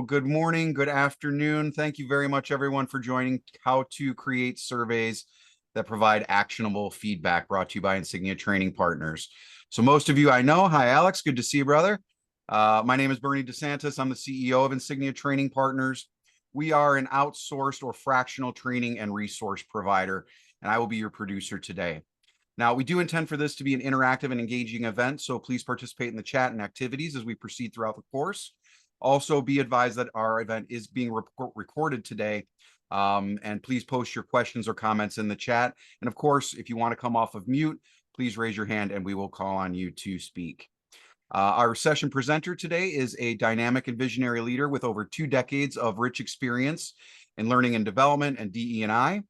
Good morning, good afternoon. Thank you very much, everyone, for joining How to Create Surveys that Provide Actionable Feedback, brought to you by Insignia Training Partners. So most of you I know. Hi, Alex. Good to see you, brother. My name is Bernie DeSantis. I'm the CEO of Insignia Training Partners. We are an outsourced or fractional training and resource provider, and I will be your producer today. Now, we do intend for this to be an interactive and engaging event, so please participate in the chat and activities as we proceed throughout the course. Also, be advised that our event is being recorded today, and please post your questions or comments in the chat. And of course, if you want to come off of mute, please raise your hand and we will call on you to speak. Our session presenter today is a dynamic and visionary leader with over 2 decades of rich experience in learning and development and DE&I,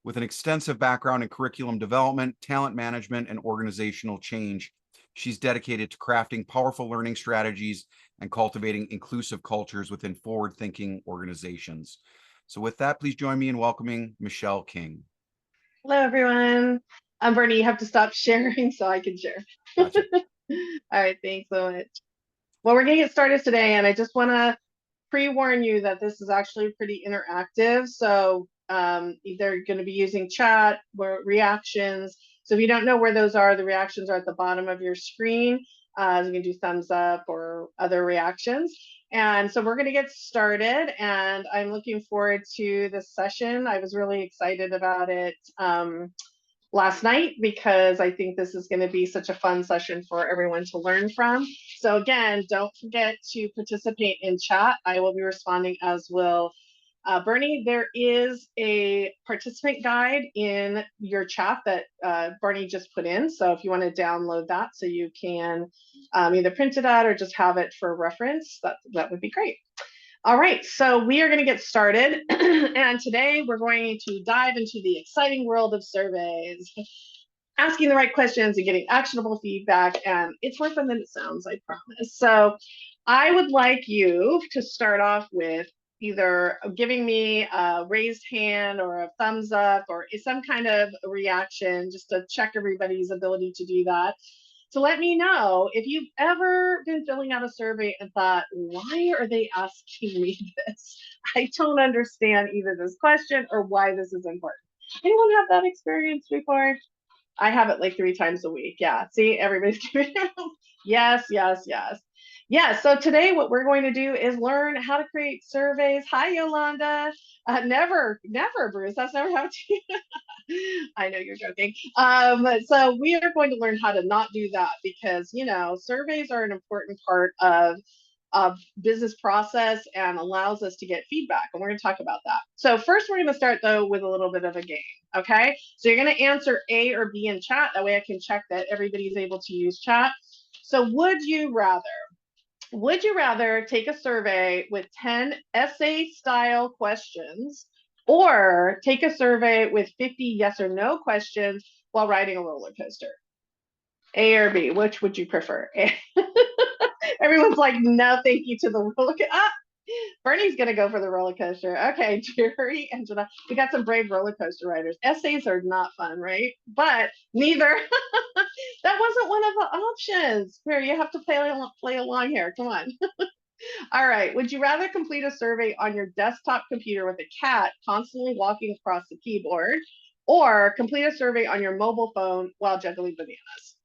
with an extensive background in curriculum development, talent management, and organizational change. She's dedicated to crafting powerful learning strategies and cultivating inclusive cultures within forward-thinking organizations. So with that, please join me in welcoming Michelle King. Hello, everyone. I'm Bernie. You have to stop sharing so I can share. Gotcha. All right, thanks so much. Well, we're going to get started today, and I just want to pre-warn you that this is actually pretty interactive. So they're going to be using chat, reactions. So if you don't know where those are, the reactions are at the bottom of your screen. You can do thumbs up or other reactions. And so we're going to get started, and I'm looking forward to this session. I was really excited about it last night because I think this is going to be such a fun session for everyone to learn from. So again, don't forget to participate in chat. I will be responding, as will Bernie. There is a participant guide in your chat that Bernie just put in. So if you want to download that so you can either print it out or just have it for reference, that would be great. All right, so we are going to get started. And today we're going to dive into the exciting world of surveys, asking the right questions and getting actionable feedback. And it's more fun than it sounds, I promise. So I would like you to start off with either giving me a raised hand or a thumbs up or some kind of reaction, just to check everybody's ability to do that. To let me know if you've ever been filling out a survey and thought, why are they asking me this? I don't understand either this question or why this is important. Anyone have that experience before? I have it like 3 times a week. Yeah, see, everybody's giving yes, yes, yes. Yeah, so today what we're going to do is learn how to create surveys. Hi, Yolanda. Never, Bruce. That's never happened to you. I know you're joking. So we are going to learn how to not do that because, you know, surveys are an important part of business process and allows us to get feedback. And we're going to talk about that. So first, we're going to start, though, with a little bit of a game. Okay, so you're going to answer A or B in chat. That way I can check that everybody's able to use chat. So would you rather take a survey with 10 essay style questions or take a survey with 50 yes or no questions while riding a roller coaster? A or B, which would you prefer? Everyone's like, no, thank you to the roller coaster. Bernie's going to go for the roller coaster. Okay, Jerry and Jenna, we got some brave roller coaster riders. Essays are not fun, right? But neither. That wasn't one of the options. Here, you have to play along here. Come on. All right. Would you rather complete a survey on your desktop computer with a cat constantly walking across the keyboard, or complete a survey on your mobile phone while juggling bananas?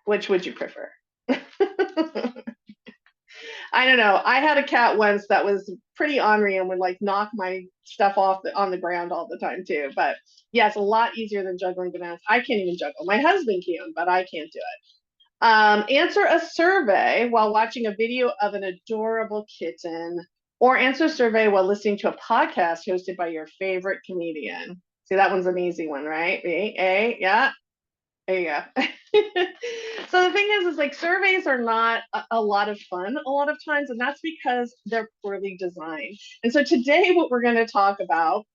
Which would you prefer? I don't know. I had a cat once that was pretty ornery and would like knock my stuff off on the ground all the time too. But yes, a lot easier than juggling bananas. I can't even juggle. My husband can, but I can't do it. Answer a survey while watching a video of an adorable kitten, or answer a survey while listening to a podcast hosted by your favorite comedian. See, that one's an easy one, right? A, yeah. There you go. So the thing is like surveys are not a lot of fun a lot of times, and that's because they're poorly designed. And so today what we're going to talk about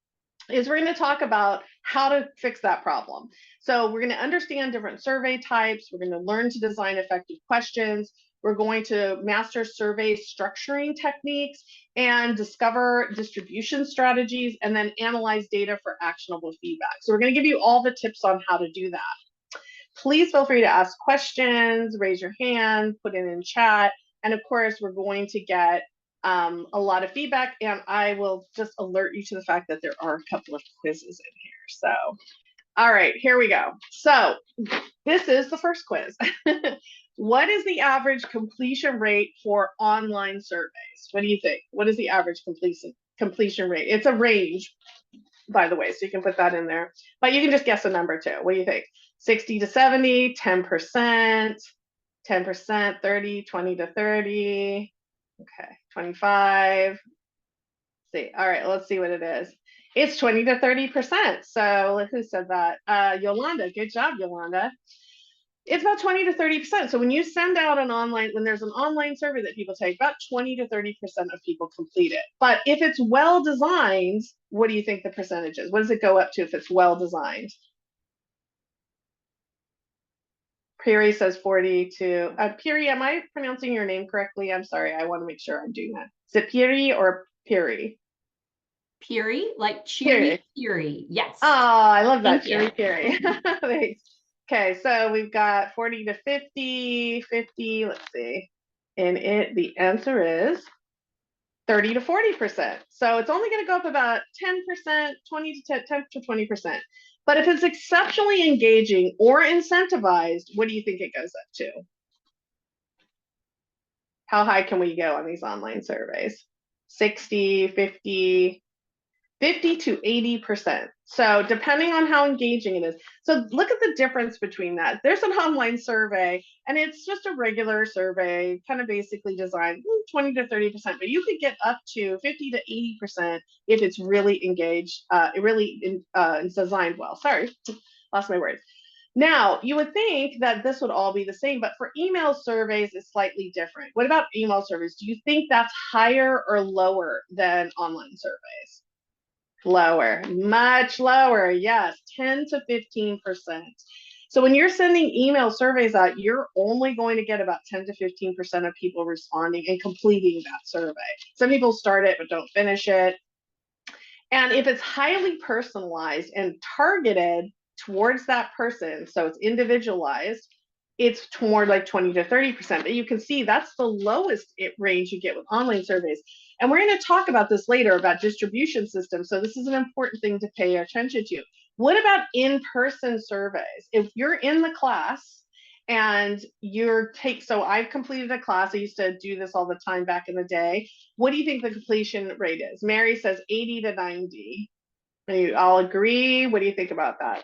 is we're going to talk about how to fix that problem. So we're going to understand different survey types. We're going to learn to design effective questions. We're going to master survey structuring techniques and discover distribution strategies, and then analyze data for actionable feedback. So we're going to give you all the tips on how to do that. Please feel free to ask questions, raise your hand, put it in chat. And of course, we're going to get a lot of feedback, and I will just alert you to the fact that there are a couple of quizzes in here. So, all right, here we go. So this is the first quiz. What is the average completion rate for online surveys? What do you think? What is the average completion rate? It's a range, by the way, so you can put that in there. But you can just guess a number too. What do you think? 60 to 70, 10%, 10%, 30, 20 to 30. Okay, 25. Let's see. All right, let's see what it is. It's 20 to 30%. So who said that? Yolanda. Good job, Yolanda. It's about 20 to 30%. So when you send out when there's an online survey that people take, about 20 to 30% of people complete it. But if it's well designed, what do you think the percentage is? What does it go up to if it's well designed? Piri says 42. Piri, am I pronouncing your name correctly? I'm sorry. I want to make sure I'm doing that. Is it Piri or Piri? Piri, like cheery Piri. Yes. Oh, I love that. Thank Piri. Thanks. Okay, so we've got 40 to 50, 50, let's see. And the answer is 30 to 40%. So it's only going to go up about 10%, 20 to 10 to 20%. But if it's exceptionally engaging or incentivized, what do you think it goes up to? How high can we go on these online surveys? 60, 50, 50 to 80%. So depending on how engaging it is. So look at the difference between that. There's an online survey and it's just a regular survey, kind of basically designed 20 to 30%, but you could get up to 50 to 80% if it's really engaged, it's designed well. Sorry, lost my words. Now, you would think that this would all be the same, but for email surveys, it's slightly different. What about email surveys? Do you think that's higher or lower than online surveys? Lower, much lower. Yes, 10 to 15%. So when you're sending email surveys out, you're only going to get about 10 to 15% of people responding and completing that survey. Some people start it but don't finish it. And if it's highly personalized and targeted towards that person, so it's individualized, it's more like 20 to 30%. But you can see that's the lowest range you get with online surveys. And we're going to talk about this later about distribution systems. So this is an important thing to pay attention to. What about in-person surveys? If you're in the class and so I've completed a class. I used to do this all the time back in the day. What do you think the completion rate is? Mary says 80 to 90. You all agree? What do you think about that?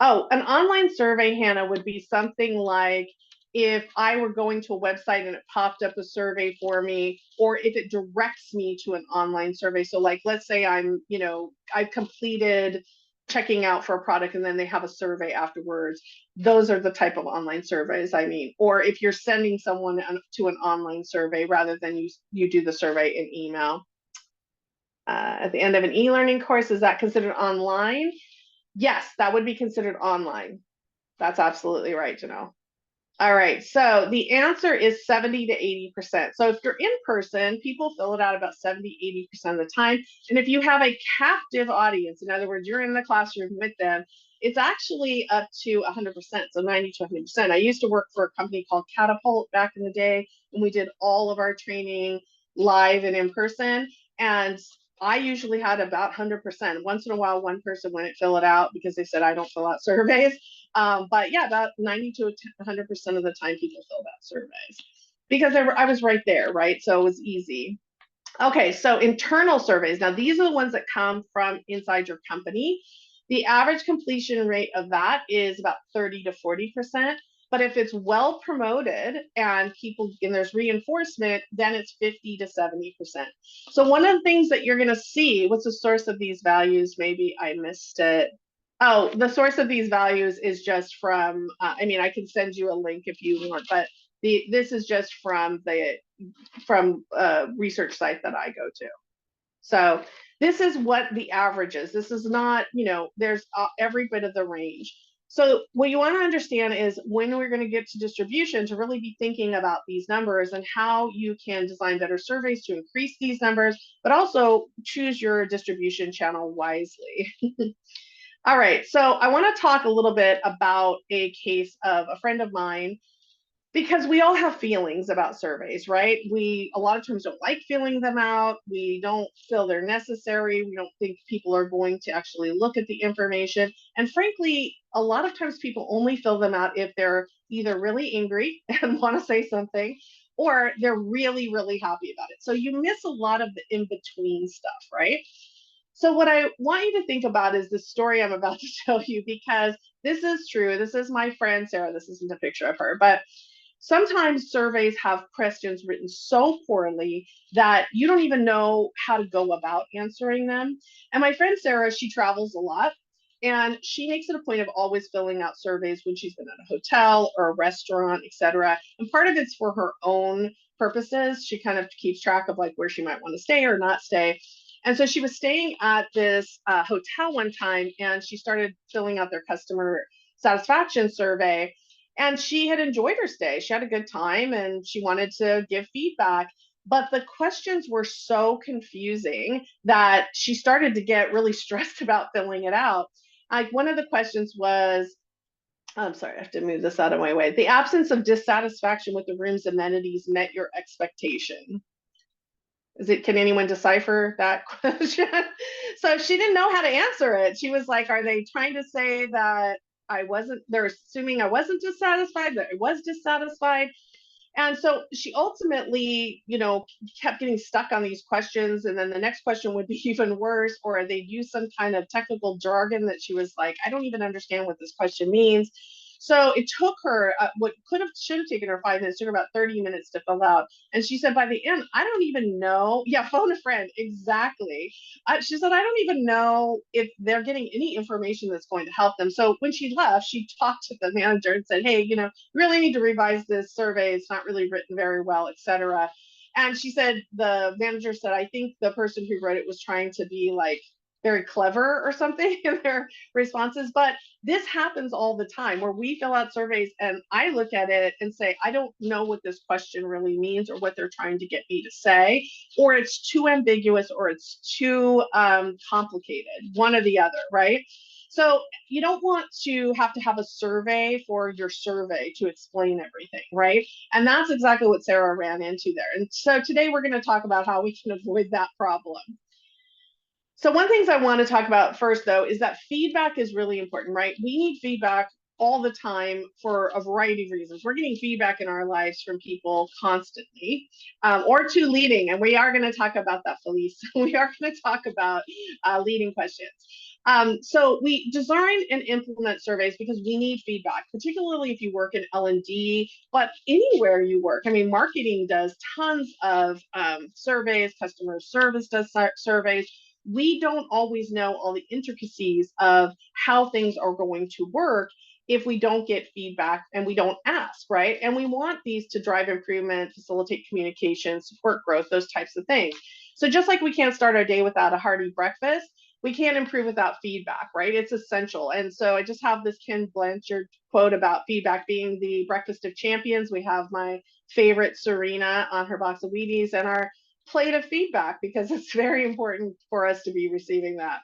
Oh, an online survey, Hannah, would be something like if I were going to a website and it popped up a survey for me, or if it directs me to an online survey. So like, let's say I've completed checking out for a product and then they have a survey afterwards. Those are the type of online surveys I mean. Or if you're sending someone to an online survey rather than you do the survey in email. At the end of an e-learning course, is that considered online? Yes, that would be considered online. That's absolutely right, Janelle. All right, so the answer is 70 to 80%. So if you're in person, people fill it out about 70, 80% of the time. And if you have a captive audience, in other words, you're in the classroom with them, it's actually up to 100%, so 90 to 100%. I used to work for a company called Catapult back in the day, and we did all of our training live and in person. And I usually had about 100%. Once in a while, one person wouldn't fill it out because they said, I don't fill out surveys. But yeah, about 90 to 100% of the time people filled out surveys because I was right there, right? So it was easy. Okay, so internal surveys. Now, these are the ones that come from inside your company. The average completion rate of that is about 30 to 40%. But if it's well promoted and there's reinforcement, then it's 50 to 70%. So one of the things that you're going to see, what's the source of these values? Maybe I missed it. Oh, the source of these values is just from, I can send you a link if you want, but this is just from a research site that I go to. So this is what the average is. This is not, there's every bit of the range. So what you want to understand is when we're going to get to distribution, to really be thinking about these numbers and how you can design better surveys to increase these numbers, but also choose your distribution channel wisely. All right, so I want to talk a little bit about a case of a friend of mine Because we all have feelings about surveys, right? We a lot of times don't like filling them out. We don't feel they're necessary. We don't think people are going to actually look at the information. And frankly, a lot of times people only fill them out if they're either really angry and want to say something, or they're really, really happy about it. So you miss a lot of the in between stuff, right? So, what I want you to think about is the story I'm about to tell you, because this is true. This is my friend Sarah. This isn't a picture of her, but sometimes surveys have questions written so poorly that you don't even know how to go about answering them. And my friend Sarah, she travels a lot, and she makes it a point of always filling out surveys when she's been at a hotel or a restaurant, etc. And part of it's for her own purposes. She kind of keeps track of like where she might want to stay or not stay. And so she was staying at this hotel one time, and she started filling out their customer satisfaction survey, and she had enjoyed her stay. She had a good time and she wanted to give feedback. But the questions were so confusing that she started to get really stressed about filling it out. Like one of the questions was, I'm sorry, I have to move this out of my way. The absence of dissatisfaction with the room's amenities met your expectation. Can anyone decipher that question? So she didn't know how to answer it. She was like, are they trying to say that they're assuming I wasn't dissatisfied, that I was dissatisfied? And so she ultimately, kept getting stuck on these questions. And then the next question would be even worse, or they'd use some kind of technical jargon that she was like, I don't even understand what this question means. So it took her what should have taken her 5 minutes, took her about 30 minutes to fill out. And she said, by the end, I don't even know. Yeah, phone a friend. Exactly. She said, I don't even know if they're getting any information that's going to help them. So when she left, she talked to the manager and said, hey, really need to revise this survey. It's not really written very well, etc. And she said, the manager said, I think the person who wrote it was trying to be like very clever or something in their responses. But this happens all the time where we fill out surveys and I look at it and say, I don't know what this question really means or what they're trying to get me to say, or it's too ambiguous or it's too complicated, one or the other, right? So you don't want to have a survey for your survey to explain everything, right? And that's exactly what Sarah ran into there. And so today we're going to talk about how we can avoid that problem. So one things I want to talk about first, though, is that feedback is really important, right? We need feedback all the time for a variety of reasons. We're getting feedback in our lives from people constantly, or to leading, and we are going to talk about that, Felice. We are going to talk about leading questions. So we design and implement surveys because we need feedback, particularly if you work in L&D, but anywhere you work. I mean, marketing does tons of surveys, customer service does surveys. We don't always know all the intricacies of how things are going to work if we don't get feedback and we don't ask, right? And we want these to drive improvement, facilitate communication, support growth, those types of things. So just like we can't start our day without a hearty breakfast, we can't improve without feedback, right? It's essential. And so I just have this Ken Blanchard quote about feedback being the breakfast of champions. We have my favorite Serena on her box of Wheaties and our plate of feedback because it's very important for us to be receiving that.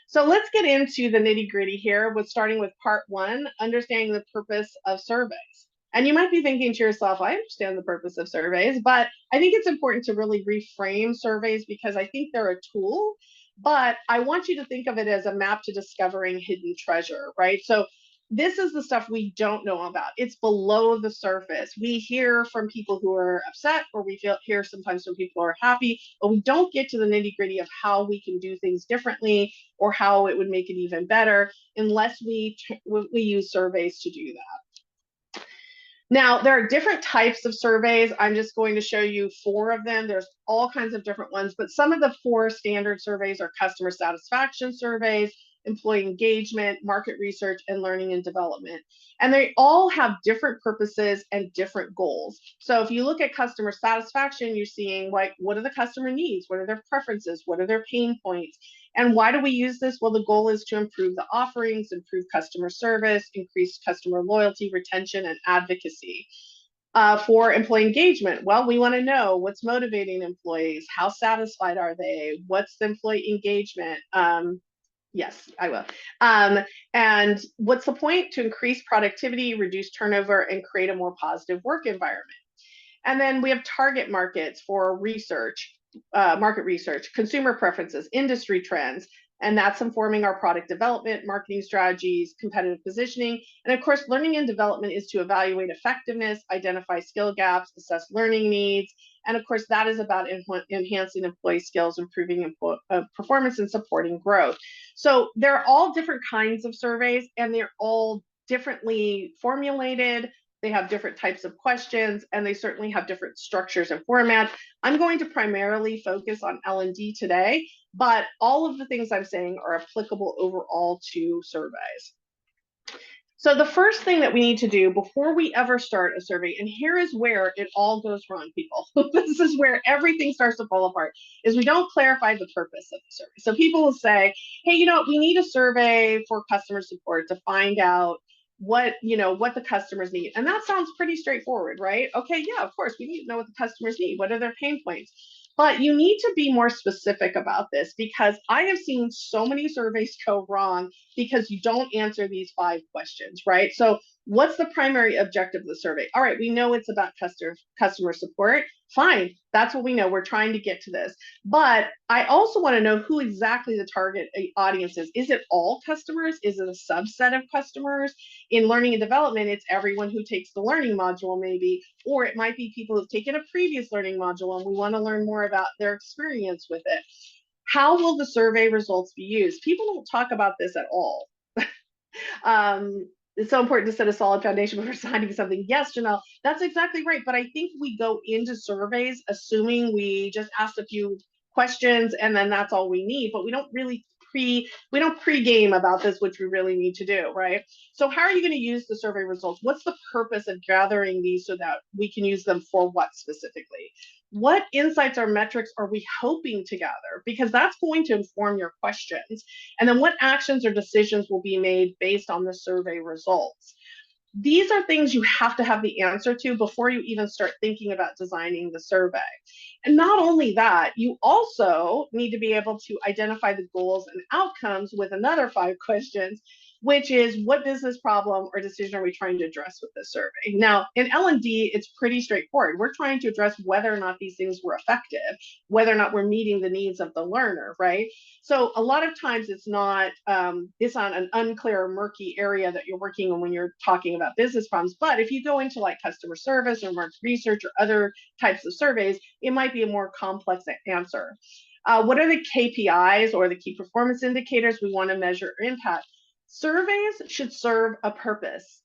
So let's get into the nitty gritty here with starting with part one, understanding the purpose of surveys. And you might be thinking to yourself, I understand the purpose of surveys, but I think it's important to really reframe surveys because I think they're a tool, but I want you to think of it as a map to discovering hidden treasure, right? So this is the stuff we don't know about. It's below the surface. We hear from people who are upset, or we hear sometimes from people who are happy, but we don't get to the nitty gritty of how we can do things differently or how it would make it even better unless we use surveys to do that. Now, there are different types of surveys. I'm just going to show you 4 of them. There's all kinds of different ones, but some of the 4 standard surveys are customer satisfaction surveys, employee engagement, market research, and learning and development. And they all have different purposes and different goals. So if you look at customer satisfaction, you're seeing what are the customer needs? What are their preferences? What are their pain points? And why do we use this? Well, the goal is to improve the offerings, improve customer service, increase customer loyalty, retention, and advocacy. For employee engagement, well, we want to know what's motivating employees, how satisfied are they, what's the employee engagement, Yes, I will. And what's the point? To increase productivity, reduce turnover, and create a more positive work environment. And then we have target markets for research, market research, consumer preferences, industry trends, and that's informing our product development, marketing strategies, competitive positioning. And of course, learning and development is to evaluate effectiveness, identify skill gaps, assess learning needs. And of course, that is about enhancing employee skills, improving performance, and supporting growth. So they're all different kinds of surveys, and they're all differently formulated. They have different types of questions, and they certainly have different structures and formats. I'm going to primarily focus on L&D today, but all of the things I'm saying are applicable overall to surveys. So the first thing that we need to do before we ever start a survey, and here is where it all goes wrong, people. This is where everything starts to fall apart, is we don't clarify the purpose of the survey. So people will say, hey, we need a survey for customer support to find out what the customers need. And that sounds pretty straightforward, right? Okay, yeah, of course, we need to know what the customers need. What are their pain points? But you need to be more specific about this, because I have seen so many surveys go wrong because you don't answer these 5 questions, right? So what's the primary objective of the survey? All right, we know it's about customer support. Fine, that's what we know. We're trying to get to this. But I also want to know who exactly the target audience is. Is it all customers? Is it a subset of customers? In learning and development, it's everyone who takes the learning module maybe, or it might be people who've taken a previous learning module and we want to learn more about their experience with it. How will the survey results be used? People don't talk about this at all. It's so important to set a solid foundation before signing something. Yes, Janelle, that's exactly right. But I think we go into surveys assuming we just asked a few questions and then that's all we need, but we don't really pre-game about this, which we really need to do, right? So how are you going to use the survey results? What's the purpose of gathering these so that we can use them for what specifically? What insights or metrics are we hoping to gather? Because that's going to inform your questions. And then what actions or decisions will be made based on the survey results? These are things you have to have the answer to before you even start thinking about designing the survey. And not only that, you also need to be able to identify the goals and outcomes with another 5 questions, which is what business problem or decision are we trying to address with this survey? Now, in L&D, it's pretty straightforward. We're trying to address whether or not these things were effective, whether or not we're meeting the needs of the learner, right? So a lot of times it's not an unclear or murky area that you're working on when you're talking about business problems. But if you go into like customer service or market research or other types of surveys, it might be a more complex answer. What are the KPIs or the key performance indicators we want to measure or impact? Surveys should serve a purpose,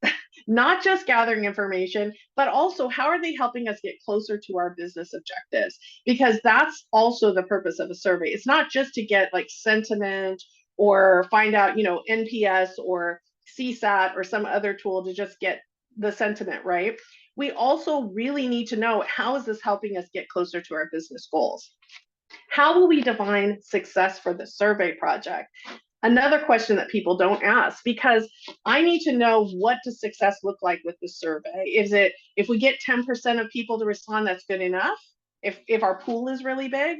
not just gathering information, but also how are they helping us get closer to our business objectives? Because that's also the purpose of a survey. It's not just to get like sentiment or find out, NPS or CSAT or some other tool to just get the sentiment, right? We also really need to know, how is this helping us get closer to our business goals? How will we define success for the survey project? Another question that people don't ask, because I need to know, what does success look like with the survey? Is it, if we get 10% of people to respond, that's good enough? If our pool is really big?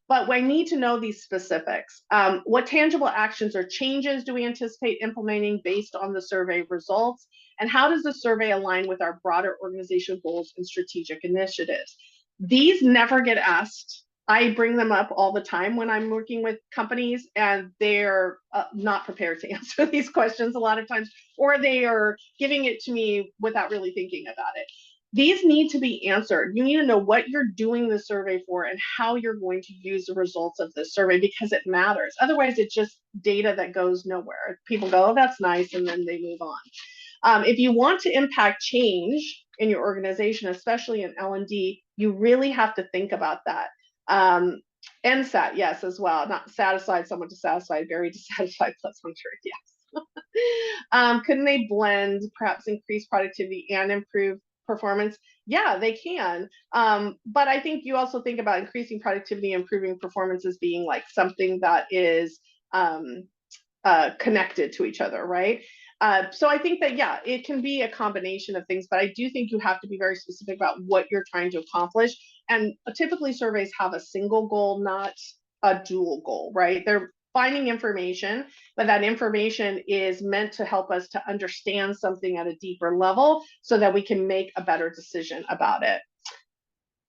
But we need to know these specifics. What tangible actions or changes do we anticipate implementing based on the survey results? And how does the survey align with our broader organizational goals and strategic initiatives? These never get asked. I bring them up all the time when I'm working with companies, and they're not prepared to answer these questions a lot of times, or they are giving it to me without really thinking about it. These need to be answered. You need to know what you're doing the survey for and how you're going to use the results of this survey, because it matters. Otherwise, it's just data that goes nowhere. People go, oh, that's nice, and then they move on. If you want to impact change in your organization, especially in L&D, you really have to think about that. NSAT, yes, as well. Not satisfied, somewhat dissatisfied, very dissatisfied, plus 100, yes. Couldn't they blend, perhaps increase productivity and improve performance? Yeah, they can. But I think you also think about increasing productivity, improving performance as being like something that is connected to each other, right? So I think that, yeah, it can be a combination of things, but I do think you have to be very specific about what you're trying to accomplish. And typically surveys have a single goal, not a dual goal, right? finding information, but that information is meant to help us to understand something at a deeper level so that we can make a better decision about it.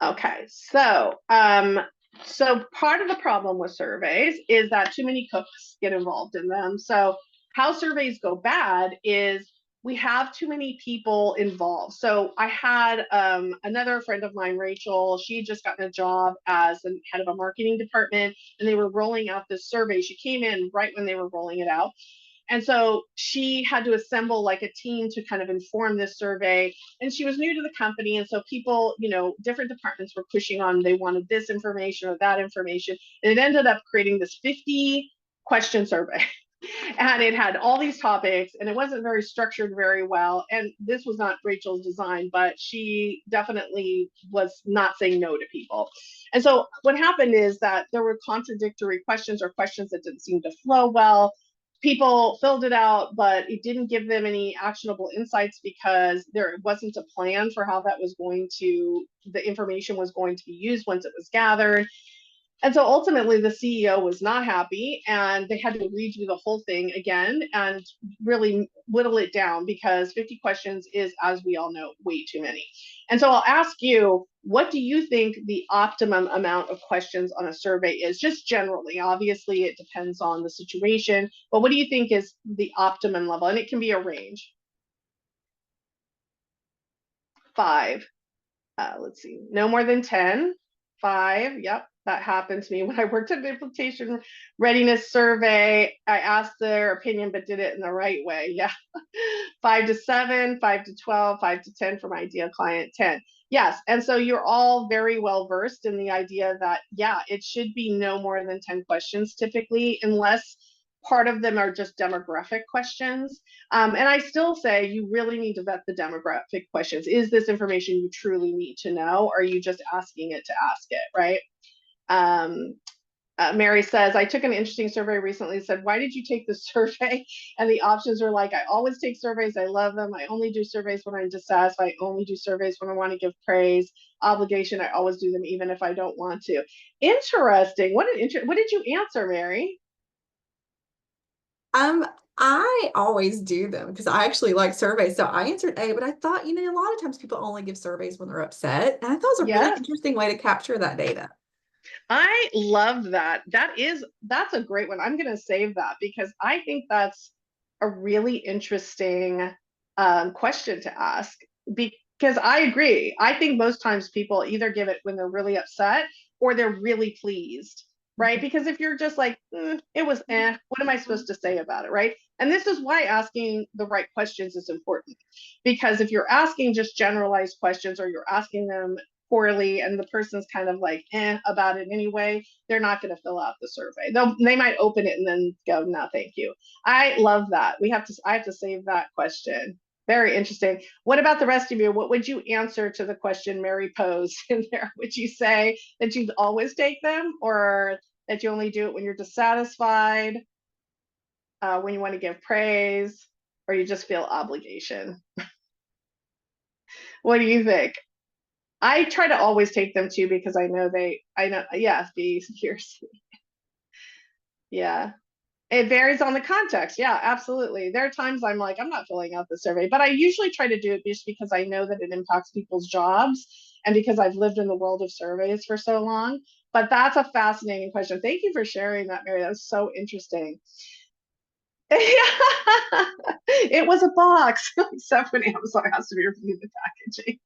Okay, so part of the problem with surveys is that too many cooks get involved in them. So how surveys go bad is we have too many people involved. So I had another friend of mine, Rachel. She had just gotten a job as the head of a marketing department, and they were rolling out this survey. She came in right when they were rolling it out. And so she had to assemble like a team to kind of inform this survey. And she was new to the company. And so people, different departments were pushing on, they wanted this information or that information. And it ended up creating this 50-question survey. And it had all these topics, and it wasn't very structured very well. And this was not Rachel's design, but she definitely was not saying no to people. And so what happened is that there were contradictory questions or questions that didn't seem to flow well. People filled it out, but it didn't give them any actionable insights because there wasn't a plan for how the information was going to be used once it was gathered. And so ultimately the CEO was not happy, and they had to redo the whole thing again and really whittle it down, because 50 questions is, as we all know, way too many. And so I'll ask you, what do you think the optimum amount of questions on a survey is, just generally? Obviously, it depends on the situation, but what do you think is the optimum level? And it can be a range. 5. Let's see, no more than 10. 5. Yep, that happened to me when I worked at an implementation readiness survey. I asked their opinion, but did it in the right way. Yeah. 5 to 7, 5 to 12, 5 to 10 for my ideal client, 10. Yes. And so you're all very well versed in the idea that, yeah, it should be no more than 10 questions typically, unless part of them are just demographic questions. And I still say you really need to vet the demographic questions. Is this information you truly need to know? Or are you just asking it to ask it, right? Mary says, I took an interesting survey recently, said, why did you take the survey? And the options are like, I always take surveys. I love them. I only do surveys when I'm dissatisfied. I only do surveys when I want to give praise. Obligation, I always do them even if I don't want to. Interesting. What did you answer, Mary? I always do them because I actually like surveys. So I answered A, but I thought, a lot of times people only give surveys when they're upset. And I thought it was a really interesting way to capture that data. I love that. That's a great one. I'm going to save that because I think that's a really interesting question to ask, because I agree. I think most times people either give it when they're really upset or they're really pleased, right? Because if you're just like, it was, what am I supposed to say about it, right? And this is why asking the right questions is important, because if you're asking just generalized questions, or you're asking them poorly and the person's kind of like about it anyway, they're not going to fill out the survey. They might open it and then go, no, thank you. I love that. I have to save that question. Very interesting. What about the rest of you? What would you answer to the question Mary posed in there? Would you say that you'd always take them, or that you only do it when you're dissatisfied, when you want to give praise, or you just feel obligation? What do you think? I try to always take them too, because I know, yes, be yours. Yeah. It varies on the context. Yeah, absolutely. There are times I'm like, I'm not filling out the survey, but I usually try to do it just because I know that it impacts people's jobs, and because I've lived in the world of surveys for so long. But that's a fascinating question. Thank you for sharing that, Mary. That was so interesting. It was a box, except when Amazon has to be reviewed the packaging.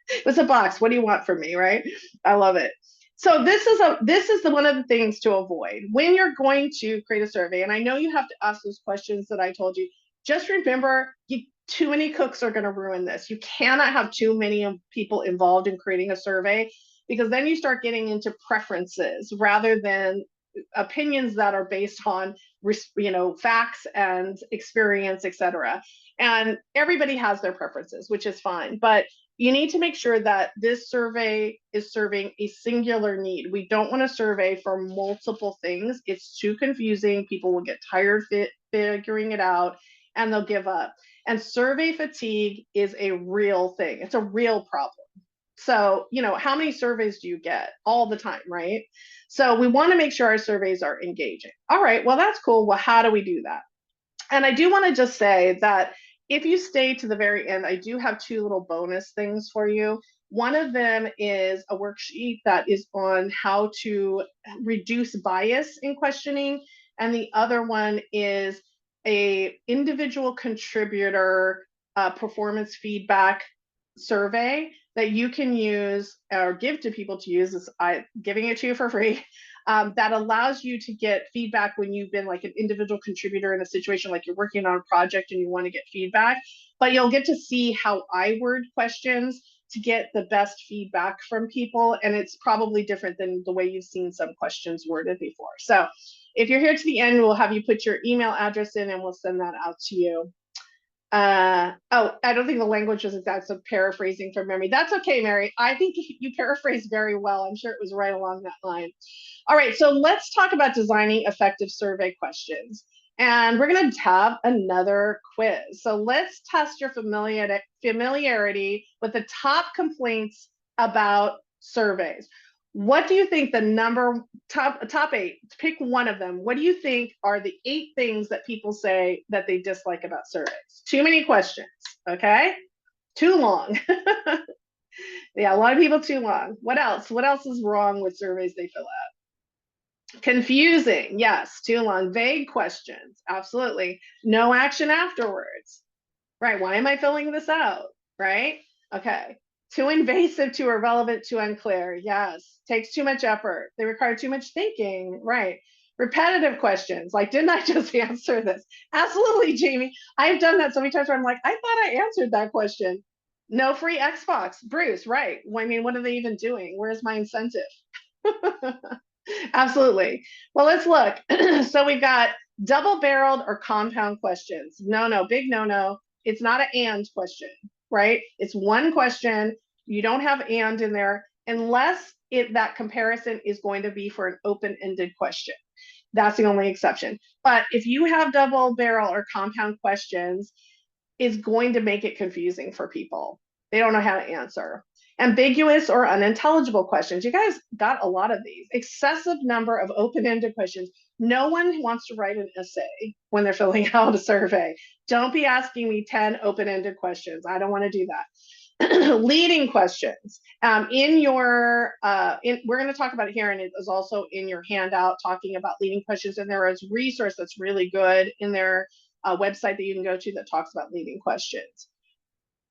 It was a box. What do you want from me, right? I love it. So this is one of the things to avoid when you're going to create a survey. And I know you have to ask those questions that I told you. Just remember, too many cooks are going to ruin this. You cannot have too many people involved in creating a survey, because then you start getting into preferences rather than opinions that are based on facts and experience, etc. And everybody has their preferences, which is fine, but you need to make sure that this survey is serving a singular need. We don't want to survey for multiple things. It's too confusing. People will get tired figuring it out, and they'll give up. And survey fatigue is a real thing. It's a real problem. So, how many surveys do you get? All the time, right? So we want to make sure our surveys are engaging. All right, well, that's cool. Well, how do we do that? And I do want to just say that if you stay to the very end, I do have 2 little bonus things for you. One of them is a worksheet that is on how to reduce bias in questioning, and the other one is a individual contributor performance feedback survey that you can use or give to people to use. I'm giving it to you for free. That allows you to get feedback when you've been like an individual contributor in a situation, like you're working on a project and you want to get feedback, but you'll get to see how I word questions to get the best feedback from people. And it's probably different than the way you've seen some questions worded before. So if you're here to the end, we'll have you put your email address in and we'll send that out to you. I don't think the language was exact, so paraphrasing from memory. That's okay, Mary. I think you paraphrased very well. I'm sure it was right along that line. All right, so let's talk about designing effective survey questions. And we're going to have another quiz. So let's test your familiarity with the top complaints about surveys. What do you think the top 8, pick one of them. What do you think are the 8 things that people say that they dislike about surveys? Too many questions, okay? Too long. Yeah, a lot of people too long. What else? What else is wrong with surveys they fill out? Confusing, yes, too long. Vague questions, absolutely. No action afterwards, right? Why am I filling this out, right? Okay. Too invasive, too irrelevant, too unclear. Yes. Takes too much effort. They require too much thinking. Right. Repetitive questions. Like, didn't I just answer this? Absolutely, Jamie. I've done that so many times where I'm like, I thought I answered that question. No free Xbox. Bruce, right. Well, I mean, what are they even doing? Where's my incentive? Absolutely. Well, let's look. So we've got double-barreled or compound questions. No, big no. It's not an and question, right? It's one question. You don't have and in there unless that comparison is going to be for an open-ended question. That's the only exception. But if you have double barrel or compound questions, it's going to make it confusing for people. They don't know how to answer. Ambiguous or unintelligible questions. You guys got a lot of these. Excessive number of open-ended questions. No one wants to write an essay when they're filling out a survey. Don't be asking me 10 open-ended questions. I don't want to do that. Leading questions. We're going to talk about it here, and it is also in your handout talking about leading questions. And there is a resource that's really good in their website that you can go to that talks about leading questions.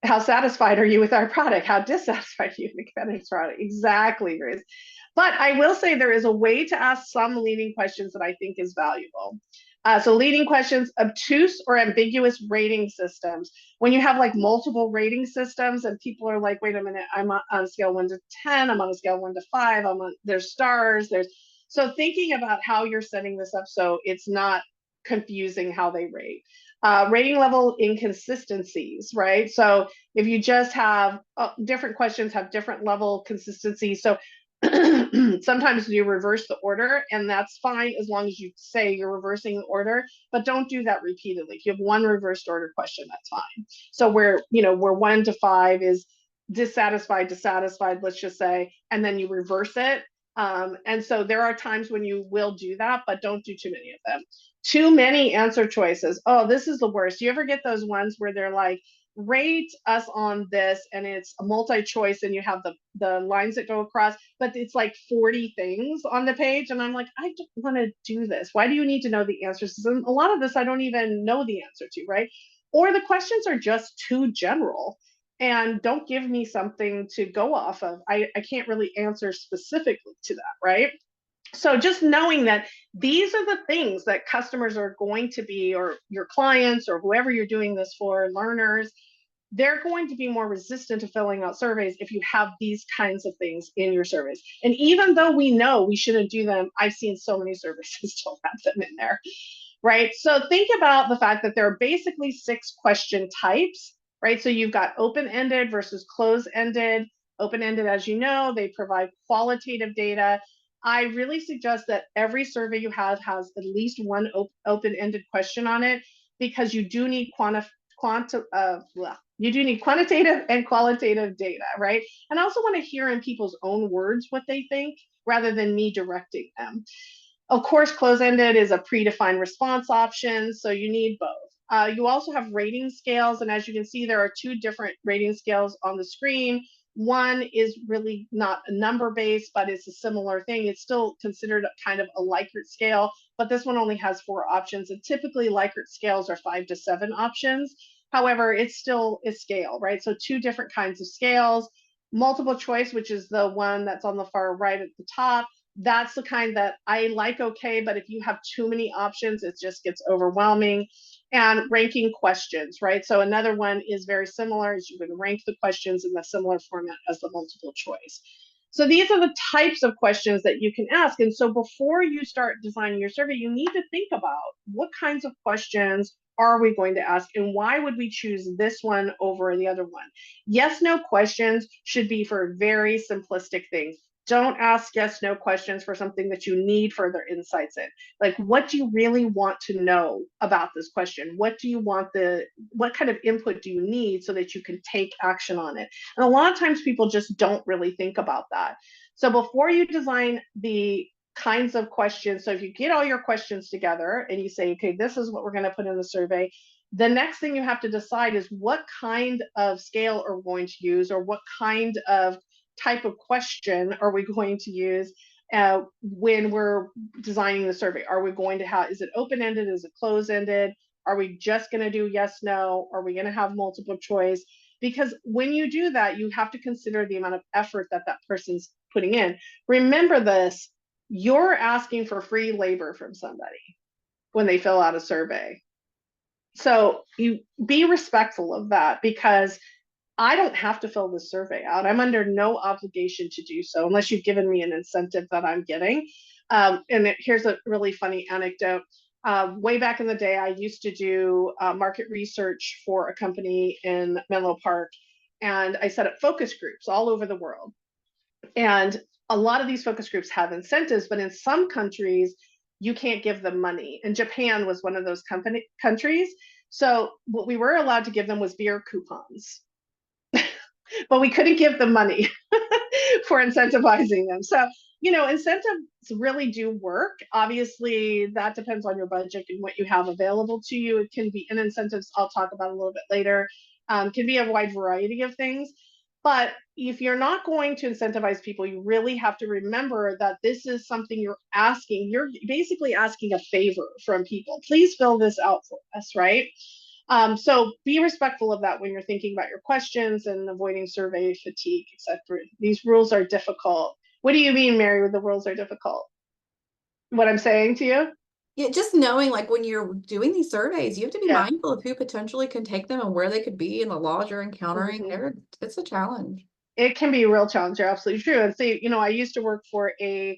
How satisfied are you with our product? How dissatisfied are you with the competitor's product? Exactly, Grace. But I will say there is a way to ask some leading questions that I think is valuable. So leading questions, obtuse or ambiguous rating systems. When you have like multiple rating systems and people are like, wait a minute, I'm on a scale 1 to 10, I'm on a scale 1 to 5, there's stars, so thinking about how you're setting this up so it's not confusing how they rate. Rating level inconsistencies, right? So if you just have different questions have different level consistency. So sometimes you reverse the order, and that's fine as long as you say you're reversing the order, but don't do that repeatedly. If you have one reversed order question, that's fine. So where 1 to 5 is dissatisfied, let's just say, and then you reverse it. And so there are times when you will do that, but don't do too many of them. Too many answer choices. Oh, this is the worst. You ever get those ones where they're like, rate us on this, and it's a multi-choice and you have the lines that go across, but it's like 40 things on the page, and I'm like, I don't want to do this. Why do you need to know the answers? And a lot of this I don't even know the answer to, right? Or the questions are just too general and don't give me something to go off of. I can't really answer specifically to that, right? So just knowing that these are the things that customers are going to be, or your clients or whoever you're doing this for, learners, they're going to be more resistant to filling out surveys if you have these kinds of things in your surveys. And even though we know we shouldn't do them, I've seen so many surveys still have them in there, right? So think about the fact that there are basically 6 question types, right? So you've got open-ended versus closed-ended. Open-ended, as you know, they provide qualitative data. I really suggest that every survey you have has at least one open-ended question on it, because you do need You do need quantitative and qualitative data, right? And I also want to hear in people's own words what they think rather than me directing them. Of course, close-ended is a predefined response option, so you need both. You also have rating scales, and as you can see, there are two different rating scales on the screen. One is really not a number-based, but it's a similar thing. It's still considered kind of a Likert scale, but this one only has 4 options, and typically Likert scales are 5 to 7 options. However, it's still a scale, right? So 2 different kinds of scales. Multiple choice, which is the one that's on the far right at the top, that's the kind that I like, okay, but if you have too many options, it just gets overwhelming. And ranking questions, right? So another one is very similar, is you can rank the questions in a similar format as the multiple choice. So these are the types of questions that you can ask. And so before you start designing your survey, you need to think about what kinds of questions are we going to ask and why would we choose this one over the other one? Yes, no questions should be for very simplistic things. Don't ask yes, no questions for something that you need further insights in. Like, what do you really want to know about this question? What kind of input do you need so that you can take action on it? And a lot of times people just don't really think about that. So before you design the kinds of questions, so if you get all your questions together and you say, okay, this is what we're going to put in the survey, the next thing you have to decide is what kind of scale are we going to use, or what kind of type of question are we going to use when we're designing the survey? Are we going to have, is it open-ended? Is it closed-ended? Are we just going to do yes, no? Are we going to have multiple choice? Because when you do that, you have to consider the amount of effort that that person's putting in. Remember this, you're asking for free labor from somebody when they fill out a survey. So you be respectful of that, because I don't have to fill this survey out. I'm under no obligation to do so unless you've given me an incentive that I'm getting. Here's a really funny anecdote. Way back in the day, I used to do market research for a company in Menlo Park, and I set up focus groups all over the world. And a lot of these focus groups have incentives, but in some countries, you can't give them money. And Japan was one of those countries. So what we were allowed to give them was beer coupons, but we couldn't give them money for incentivizing them. So, incentives really do work. Obviously, that depends on your budget and what you have available to you. It can be, and incentives I'll talk about a little bit later, can be a wide variety of things. But if you're not going to incentivize people, you really have to remember that this is something you're asking. You're basically asking a favor from people. Please fill this out for us, right? So be respectful of that when you're thinking about your questions and avoiding survey fatigue, etc. These rules are difficult. What do you mean, Mary, the rules are difficult? What I'm saying to you? Yeah, just knowing, like, when you're doing these surveys, you have to be Yeah. mindful of who potentially can take them and where they could be and the laws you're encountering. It's a challenge. It can be a real challenge. You're absolutely true. And see, I used to work for a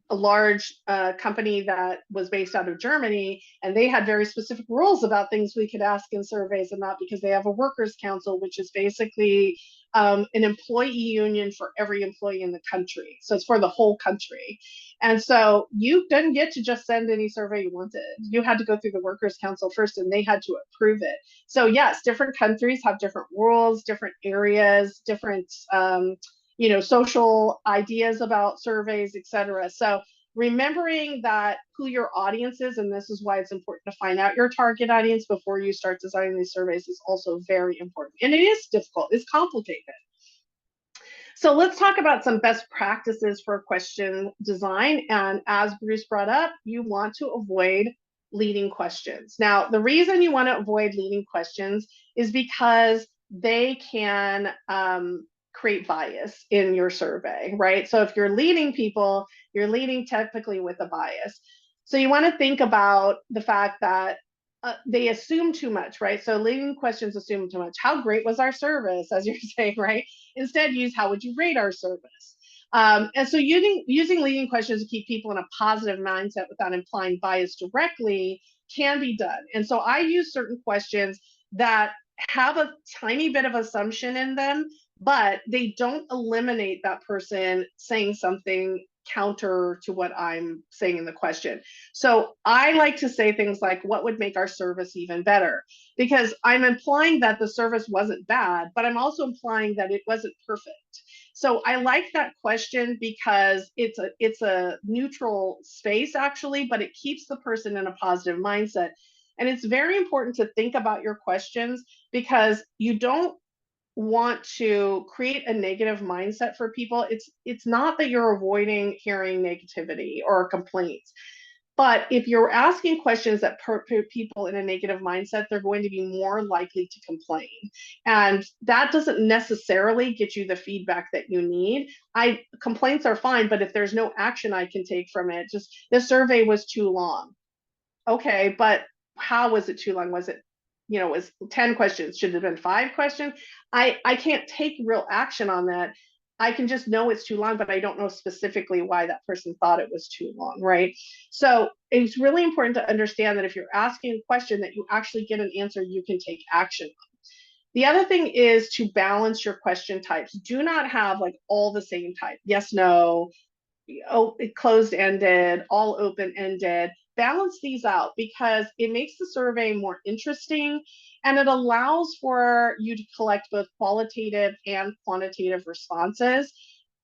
large company that was based out of Germany, and they had very specific rules about things we could ask in surveys and not, because they have a workers' council, which is basically an employee union for every employee in the country. So it's for the whole country. And so you didn't get to just send any survey you wanted. You had to go through the workers' council first, and they had to approve it. So yes, different countries have different rules, different areas, different social ideas about surveys, etc. So remembering that who your audience is, and this is why it's important to find out your target audience before you start designing these surveys, is also very important. And it is difficult, it's complicated. So let's talk about some best practices for question design. And as Bruce brought up, you want to avoid leading questions. Now, the reason you want to avoid leading questions is because they can create bias in your survey, right? So if you're leading people, you're leading typically with a bias. So you want to think about the fact that they assume too much, right? So leading questions assume too much. How great was our service, as you're saying, right? Instead, use how would you rate our service? And so using leading questions to keep people in a positive mindset without implying bias directly can be done. And so I use certain questions that have a tiny bit of assumption in them, but they don't eliminate that person saying something counter to what I'm saying in the question. So I like to say things like, what would make our service even better? Because I'm implying that the service wasn't bad, but I'm also implying that it wasn't perfect. So I like that question because it's a neutral space actually, but it keeps the person in a positive mindset. And it's very important to think about your questions because you don't want to create a negative mindset for people. It's not that you're avoiding hearing negativity or complaints, but if you're asking questions that put people in a negative mindset, they're going to be more likely to complain, and that doesn't necessarily get you the feedback that you need. Complaints are fine, but if there's no action I can take from it, just the survey was too long. Okay, but how was it too long? Was it, it was 10 questions? Should it have been 5 questions? I can't take real action on that. I can just know it's too long, but I don't know specifically why that person thought it was too long, right? So it's really important to understand that if you're asking a question that you actually get an answer you can take action on. The other thing is to balance your question types. Do not have like all the same type. Yes, no, closed-ended, all open-ended. Balance these out because it makes the survey more interesting and it allows for you to collect both qualitative and quantitative responses.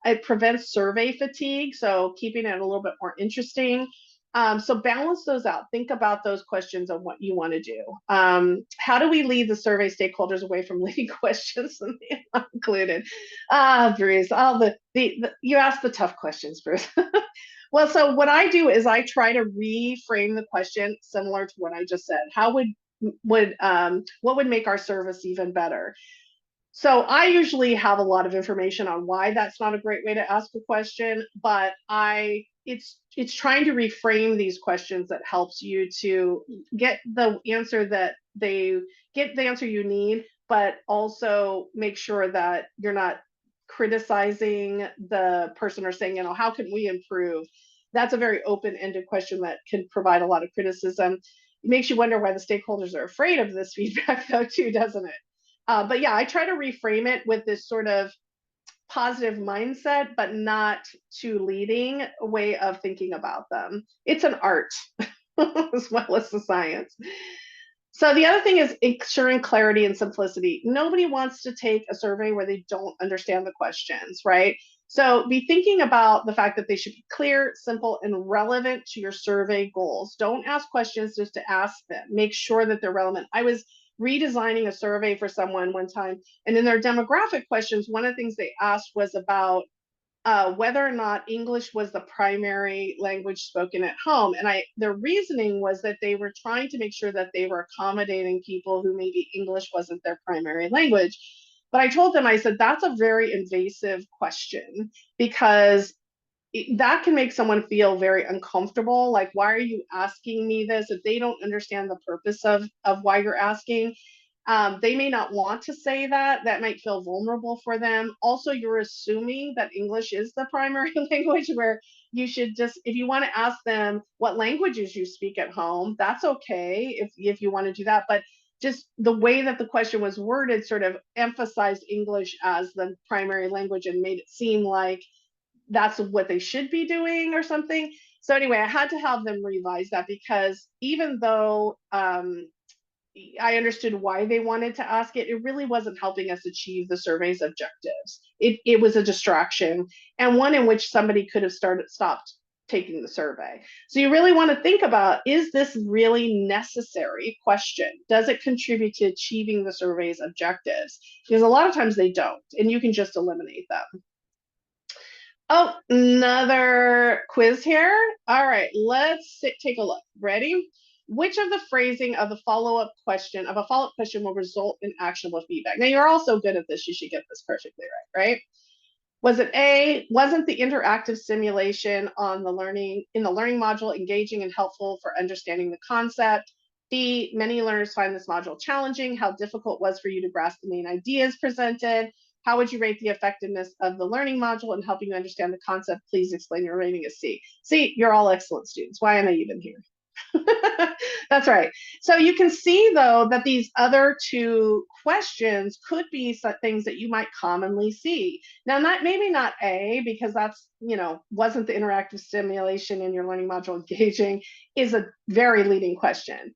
It prevents survey fatigue, so keeping it a little bit more interesting. So balance those out. Think about those questions on what you want to do. How do we lead the survey stakeholders away from leading questions and not included? Bruce, you ask the tough questions, Bruce. Well, so what I do is I try to reframe the question similar to what I just said. What would make our service even better? So I usually have a lot of information on why that's not a great way to ask a question, but it's trying to reframe these questions that helps you to get the answer you need, but also make sure that you're not criticizing the person or saying, how can we improve? That's a very open-ended question that can provide a lot of criticism. It makes you wonder why the stakeholders are afraid of this feedback though too, doesn't it? But yeah, I try to reframe it with this sort of positive mindset, but not too leading way of thinking about them. It's an art as well as a science. So the other thing is ensuring clarity and simplicity. Nobody wants to take a survey where they don't understand the questions, right? So be thinking about the fact that they should be clear, simple, and relevant to your survey goals. Don't ask questions just to ask them. Make sure that they're relevant. I was redesigning a survey for someone one time, and in their demographic questions, one of the things they asked was about whether or not English was the primary language spoken at home. And their reasoning was that they were trying to make sure that they were accommodating people who maybe English wasn't their primary language. But I told them, I said, that's a very invasive question because that can make someone feel very uncomfortable. Like, why are you asking me this? If they don't understand the purpose of why you're asking, they may not want to say that. That might feel vulnerable for them. Also, you're assuming that English is the primary language, where you should just, if you want to ask them what languages you speak at home, that's okay if you want to do that. But just the way that the question was worded sort of emphasized English as the primary language and made it seem like that's what they should be doing or something. So anyway, I had to have them revise that because even though I understood why they wanted to ask it, it really wasn't helping us achieve the survey's objectives. It was a distraction, and one in which somebody could have stopped taking the survey. So you really want to think about, is this really necessary question? Does it contribute to achieving the survey's objectives? Because a lot of times they don't, and you can just eliminate them. Oh, another quiz here. All right, let's take a look. Ready? Which of the phrasing of a follow-up question will result in actionable feedback? Now, you're also good at this. You should get this perfectly right? Was it A, wasn't the interactive simulation in the learning module engaging and helpful for understanding the concept? B, many learners find this module challenging. How difficult was for you to grasp the main ideas presented? How would you rate the effectiveness of the learning module in helping you understand the concept? Please explain. Your rating is C. See, you're all excellent students. Why am I even here? That's right. So you can see, though, that these other two questions could be some things that you might commonly see. Now, maybe not A, because that's, wasn't the interactive stimulation in your learning module engaging, is a very leading question.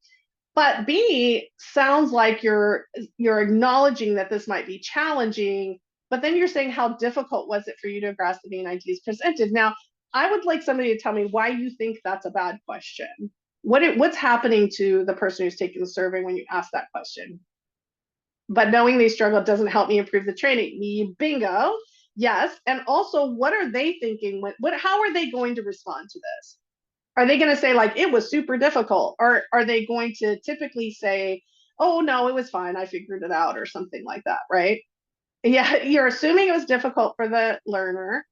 But B sounds like you're acknowledging that this might be challenging, but then you're saying, how difficult was it for you to grasp the main ideas presented? Now, I would like somebody to tell me why you think that's a bad question. What's happening to the person who's taking the survey when you ask that question? But knowing they struggle doesn't help me improve the training. Me, bingo. Yes. And also, what are they thinking? How are they going to respond to this? Are they going to say, like, it was super difficult? Or are they going to typically say, oh, no, it was fine, I figured it out, or something like that, right? Yeah, you're assuming it was difficult for the learner.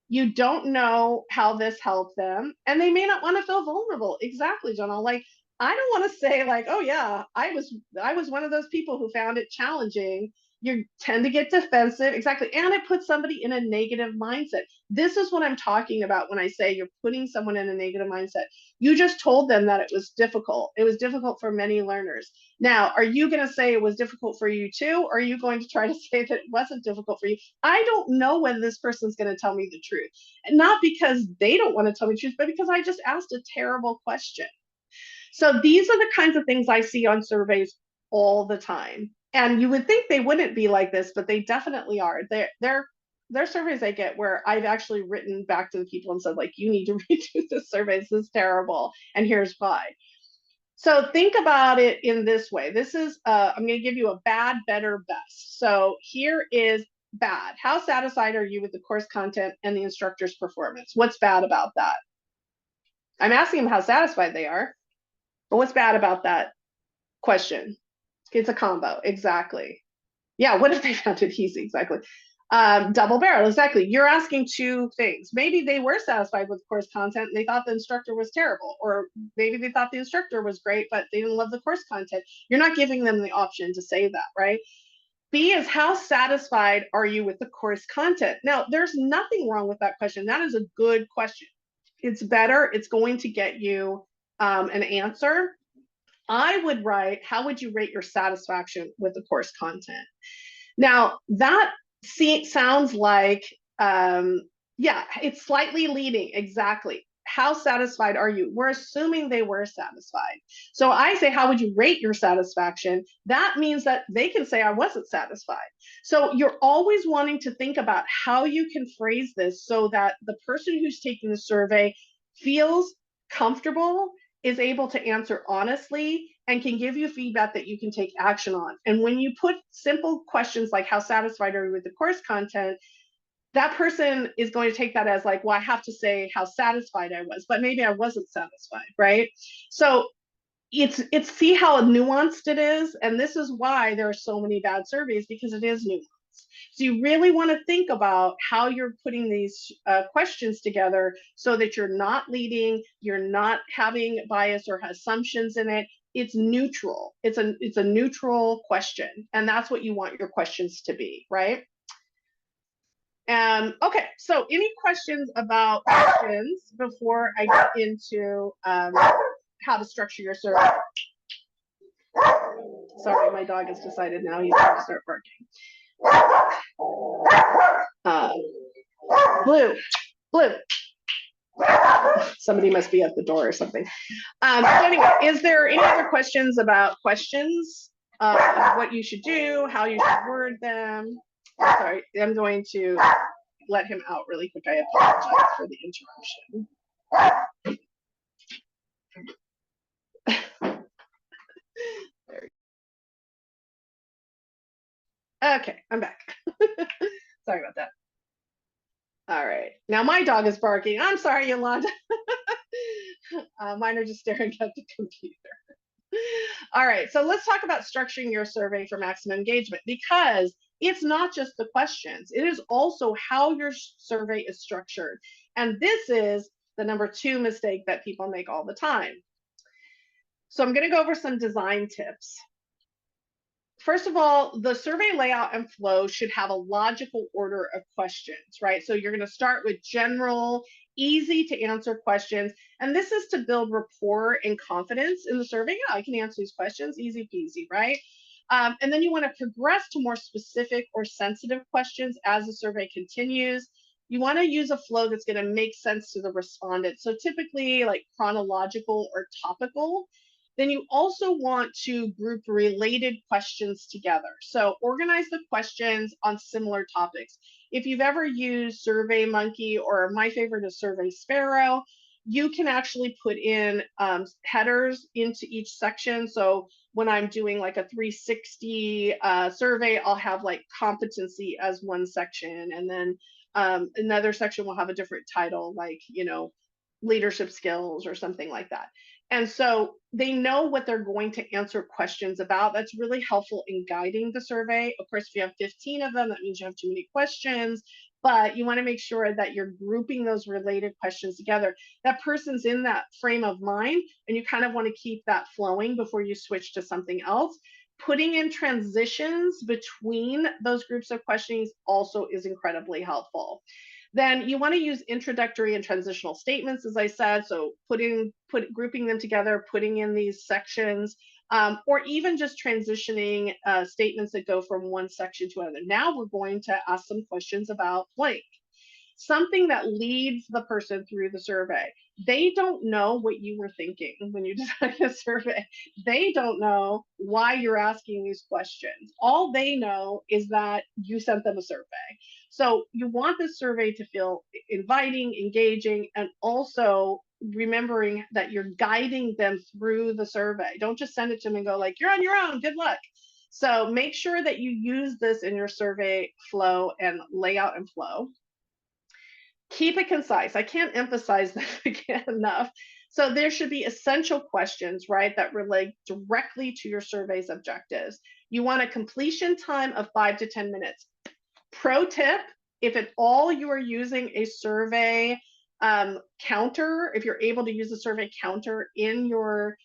You don't know how this helped them, and they may not want to feel vulnerable. Exactly, Jonah. Like, I don't want to say, like, oh yeah, I was one of those people who found it challenging. You tend to get defensive. Exactly. And it puts somebody in a negative mindset. This is what I'm talking about when I say you're putting someone in a negative mindset. You just told them that it was difficult. It was difficult for many learners. Now, are you going to say it was difficult for you too? Or are you going to try to say that it wasn't difficult for you? I don't know when this person's going to tell me the truth. And not because they don't want to tell me the truth, but because I just asked a terrible question. So these are the kinds of things I see on surveys all the time. And you would think they wouldn't be like this, but they definitely are. They're surveys I get where I've actually written back to the people and said, like, you need to redo this survey. This is terrible. And here's why. So think about it in this way. This is, I'm going to give you a bad, better, best. So here is bad. How satisfied are you with the course content and the instructor's performance? What's bad about that? I'm asking them how satisfied they are. But what's bad about that question? It's a combo. Exactly. Yeah. What if they found it easy? Exactly. Double barrel. Exactly. You're asking two things. Maybe they were satisfied with course content and they thought the instructor was terrible, or maybe they thought the instructor was great, but they didn't love the course content. You're not giving them the option to say that, right? B is, how satisfied are you with the course content? Now, there's nothing wrong with that question. That is a good question. It's better. It's going to get you an answer. I would write, how would you rate your satisfaction with the course content? Now, that sounds like, yeah, it's slightly leading. Exactly. How satisfied are you? We're assuming they were satisfied. So I say, how would you rate your satisfaction? That means that they can say, I wasn't satisfied. So you're always wanting to think about how you can phrase this so that the person who's taking the survey feels comfortable, is able to answer honestly, and can give you feedback that you can take action on. And when you put simple questions like, how satisfied are you with the course content? That person is going to take that as like, well, I have to say how satisfied I was, but maybe I wasn't satisfied, right? So it's see how nuanced it is. And this is why there are so many bad surveys, because it is nuanced. So you really want to think about how you're putting these questions together so that you're not leading, you're not having bias or assumptions in it. It's neutral. It's a neutral question. And that's what you want your questions to be, right? Okay, so any questions about questions before I get into how to structure your survey? Sorry, my dog has decided now he's going to start barking. Blue. Somebody must be at the door or something. So anyway, is there any other questions about questions? What you should do, how you should word them? Sorry, I'm going to let him out really quick. I apologize for the interruption. Okay, I'm back. Sorry about that. All right, now my dog is barking. I'm sorry, Yolanda. Mine are just staring at the computer. All right, so let's talk about structuring your survey for maximum engagement, because it's not just the questions, it is also how your survey is structured. And this is the number 2 mistake that people make all the time. So I'm going to go over some design tips. First of all, the survey layout and flow should have a logical order of questions, right? So you're going to start with general, easy to answer questions. And this is to build rapport and confidence in the survey. Yeah, I can answer these questions, easy peasy, right? And then you want to progress to more specific or sensitive questions as the survey continues. You want to use a flow that's going to make sense to the respondent. So typically like chronological or topical. Then you also want to group related questions together. So organize the questions on similar topics. If you've ever used SurveyMonkey, or my favorite is Survey Sparrow, you can actually put in headers into each section. So when I'm doing like a 360 survey, I'll have like competency as one section, and then another section will have a different title, like, you know, leadership skills or something like that. And so they know what they're going to answer questions about. That's really helpful in guiding the survey. Of course, if you have 15 of them, that means you have too many questions, but you want to make sure that you're grouping those related questions together. That person's in that frame of mind, and you kind of want to keep that flowing before you switch to something else. Putting in transitions between those groups of questions also is incredibly helpful. Then you want to use introductory and transitional statements, as I said. So grouping them together, putting in these sections, or even just transitioning statements that go from one section to another. Now we're going to ask some questions about blank. Something that leads the person through the survey. They don't know what you were thinking when you designed a survey. They don't know why you're asking these questions. All they know is that you sent them a survey. So you want this survey to feel inviting, engaging, and also remembering that you're guiding them through the survey. Don't just send it to them and go like, you're on your own, good luck. So make sure that you use this in your survey flow and layout and flow. Keep it concise. I can't emphasize that again enough. So there should be essential questions, right, that relate directly to your survey's objectives. You want a completion time of 5 to 10 minutes. Pro tip, if at all you are using a survey counter, if you're able to use a survey counter in your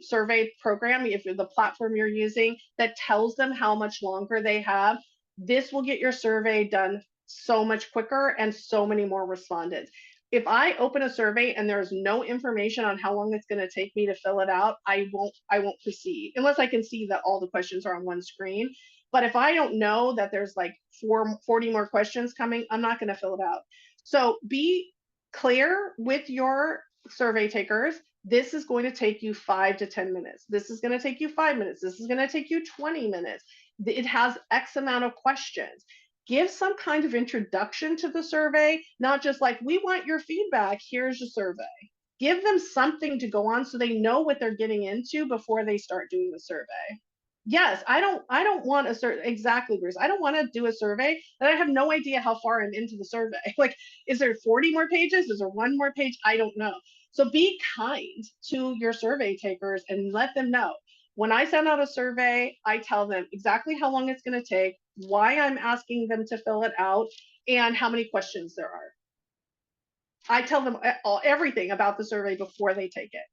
survey program, if the platform you're using that tells them how much longer they have, this will get your survey done so much quicker and so many more respondents. If I open a survey and there's no information on how long it's going to take me to fill it out, I won't proceed unless I can see that all the questions are on one screen. But if I don't know that there's like 40 more questions coming, I'm not going to fill it out. So be clear with your survey takers. This is going to take you 5 to 10 minutes. This is going to take you 5 minutes. This is going to take you 20 minutes. It has X amount of questions. Give some kind of introduction to the survey, not just like, we want your feedback, here's your survey. Give them something to go on so they know what they're getting into before they start doing the survey. Yes, I don't want a survey, exactly, Bruce. I don't want to do a survey that I have no idea how far I'm into the survey. Like, is there 40 more pages? Is there one more page? I don't know. So be kind to your survey takers and let them know. When I send out a survey, I tell them exactly how long it's going to take, why I'm asking them to fill it out, and how many questions there are. I tell them everything about the survey before they take it,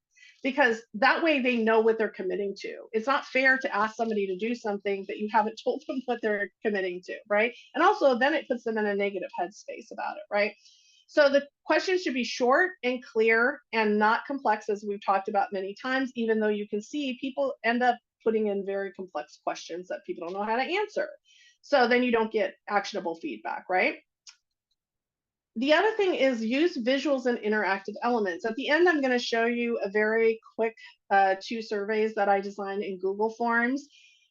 because that way they know what they're committing to. It's not fair to ask somebody to do something that you haven't told them what they're committing to, right? And also then it puts them in a negative headspace about it, right? So the questions should be short and clear and not complex, as we've talked about many times, even though you can see people end up putting in very complex questions that people don't know how to answer. So then you don't get actionable feedback, right? The other thing is use visuals and interactive elements. At the end, I'm going to show you a very quick 2 surveys that I designed in Google Forms.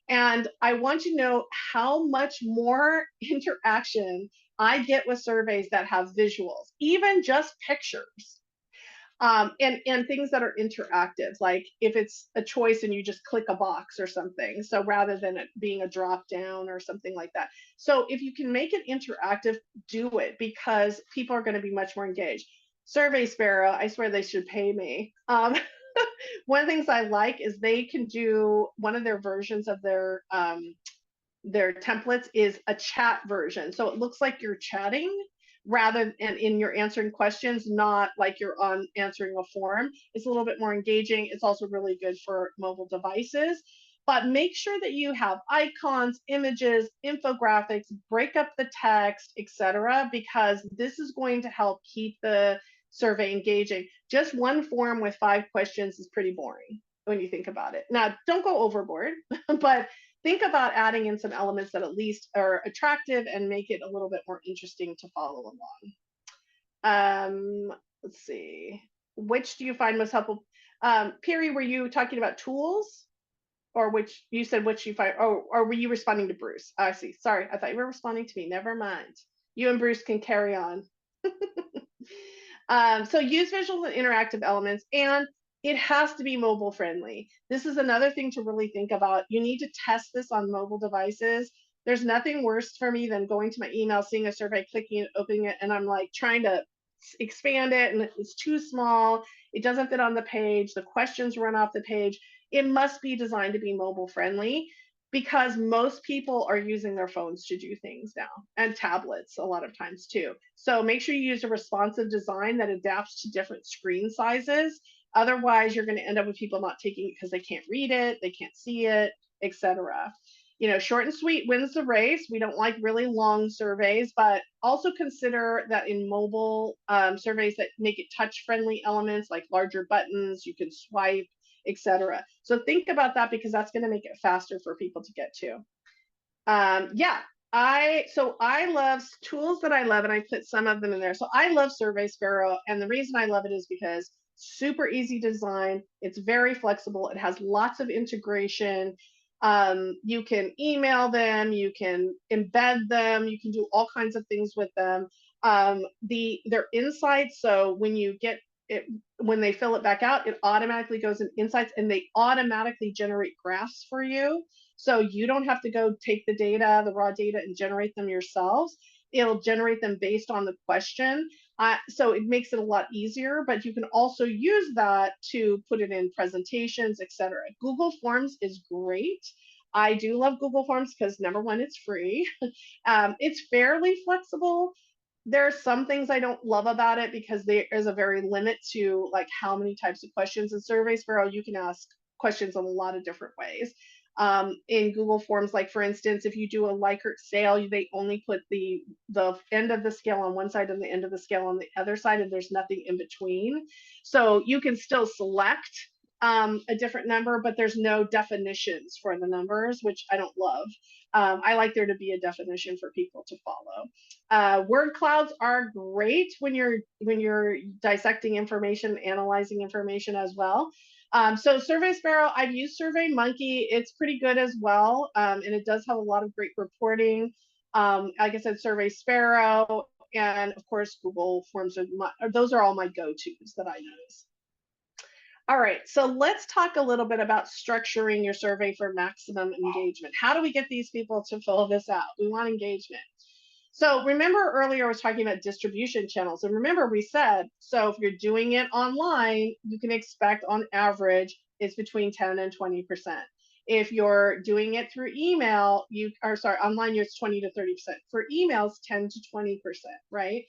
And I want you to know how much more interaction I get with surveys that have visuals, even just pictures. And things that are interactive, like if it's a choice and you just click a box or something. So rather than it being a drop down or something like that. So if you can make it interactive, do it, because people are going to be much more engaged. Survey Sparrow, I swear they should pay me. One of the things I like is they can do one of their versions of their templates is a chat version. So it looks like you're chatting rather and in your answering questions, not like you're on answering a form. It's a little bit more engaging. It's also really good for mobile devices. But make sure that you have icons, images, infographics, break up the text, etc., because this is going to help keep the survey engaging. Just one form with 5 questions is pretty boring when you think about it. Now, don't go overboard, but think about adding in some elements that at least are attractive and make it a little bit more interesting to follow along. Let's see. Which do you find most helpful? Piri, were you talking about tools? Or which you said which you find, oh, or were you responding to Bruce? I see. Sorry, I thought you were responding to me. Never mind. You and Bruce can carry on. So use visual and interactive elements, and it has to be mobile friendly. This is another thing to really think about. You need to test this on mobile devices. There's nothing worse for me than going to my email, seeing a survey, clicking it, opening it, and I'm like trying to expand it and it's too small. It doesn't fit on the page. The questions run off the page. It must be designed to be mobile friendly because most people are using their phones to do things now, and tablets a lot of times too. So make sure you use a responsive design that adapts to different screen sizes. Otherwise, you're going to end up with people not taking it because they can't read it, they can't see it, etc. You know, short and sweet wins the race. We don't like really long surveys, but also consider that in mobile surveys that make it touch friendly elements like larger buttons, you can swipe, etc. So think about that because that's going to make it faster for people to get to. Yeah, I love tools that I love, and I put some of them in there. So I love Survey Sparrow, and the reason I love it is because super easy design. It's very flexible. It has lots of integration. You can email them, you can embed them, you can do all kinds of things with them. Their insights. So when you get it, when they fill it back out, it automatically goes in insights, and they automatically generate graphs for you. So you don't have to go take the data, the raw data, and generate them yourselves. It'll generate them based on the question. So it makes it a lot easier, but you can also use that to put it in presentations, etc. Google Forms is great. I do love Google Forms because number one, it's free. It's fairly flexible. There are some things I don't love about it because there is a very limit to like how many types of questions in Surveys Sparrow. You can ask questions in a lot of different ways. In Google Forms, like for instance, if you do a Likert sale, they only put the end of the scale on one side and the end of the scale on the other side, and there's nothing in between. So you can still select a different number, but there's no definitions for the numbers, which I don't love. I like there to be a definition for people to follow. Word clouds are great when you're dissecting information, analyzing information as well. So Survey Sparrow, I've used Survey Monkey. It's pretty good as well, and it does have a lot of great reporting. Like I said, Survey Sparrow, and of course Google Forms. Those are all my go-tos that I use. All right, so let's talk a little bit about structuring your survey for maximum engagement. How do we get these people to fill this out? We want engagement. So remember earlier I was talking about distribution channels. And remember we said, so if you're doing it online, you can expect on average it's between 10 and 20%. If you're doing it through email, online, it's 20 to 30%. For emails, 10 to 20%, right?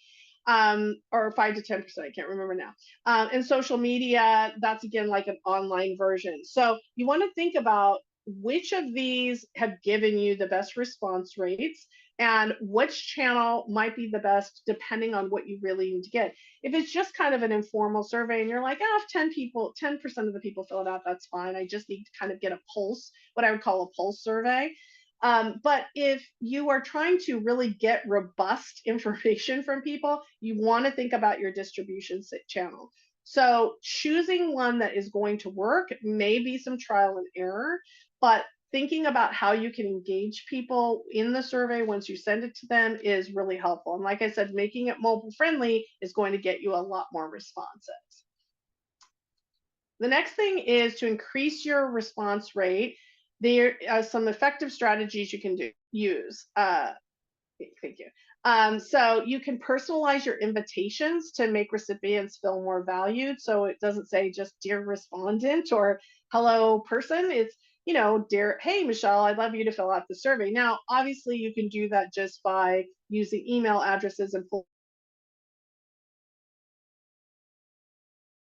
Or 5 to 10%, I can't remember now. And social media, that's again like an online version. So you want to think about which of these have given you the best response rates and which channel might be the best depending on what you really need to get. If it's just kind of an informal survey and you're like, oh, if 10% of the people fill it out, that's fine. I just need to kind of get a pulse, what I would call a pulse survey. But if you are trying to really get robust information from people, you want to think about your distribution channel. So choosing one that is going to work may be some trial and error, but thinking about how you can engage people in the survey once you send it to them is really helpful. And like I said, making it mobile friendly is going to get you a lot more responses. The next thing is to increase your response rate. There are some effective strategies you can use. Thank you. So you can personalize your invitations to make recipients feel more valued. So it doesn't say just dear respondent or hello person. It's, dear, hey, Michelle, I'd love you to fill out the survey. Now, obviously, you can do that just by using email addresses and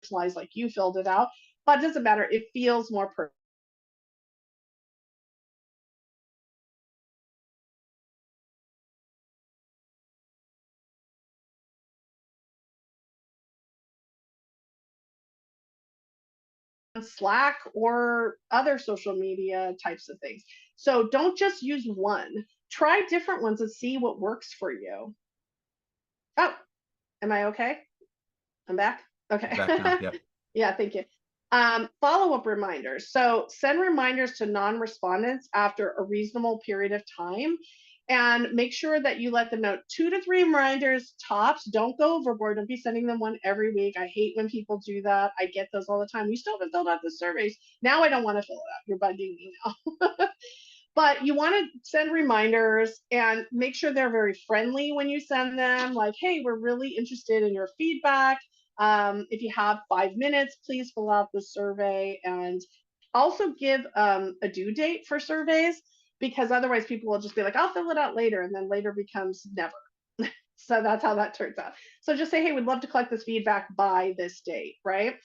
personalize like you filled it out, but it doesn't matter. It feels more personal. Slack or other social media types of things. So don't just use one. Try different ones and see what works for you. Oh, am I okay? I'm back? Okay. Back now. Yep. Yeah, thank you. Follow-up reminders. So send reminders to non-respondents after a reasonable period of time, and make sure that you let them know 2 to 3 reminders tops. Don't go overboard. Don't be sending them one every week. I hate when people do that. I get those all the time. We still haven't filled out the surveys. Now I don't want to fill it out. You're bugging me now. But you want to send reminders and make sure they're very friendly when you send them, like, hey, we're really interested in your feedback. If you have 5 minutes, please fill out the survey, and also give a due date for surveys, because otherwise people will just be like, I'll fill it out later, and then later becomes never. So that's how that turns out. So just say, hey, we'd love to collect this feedback by this date, right?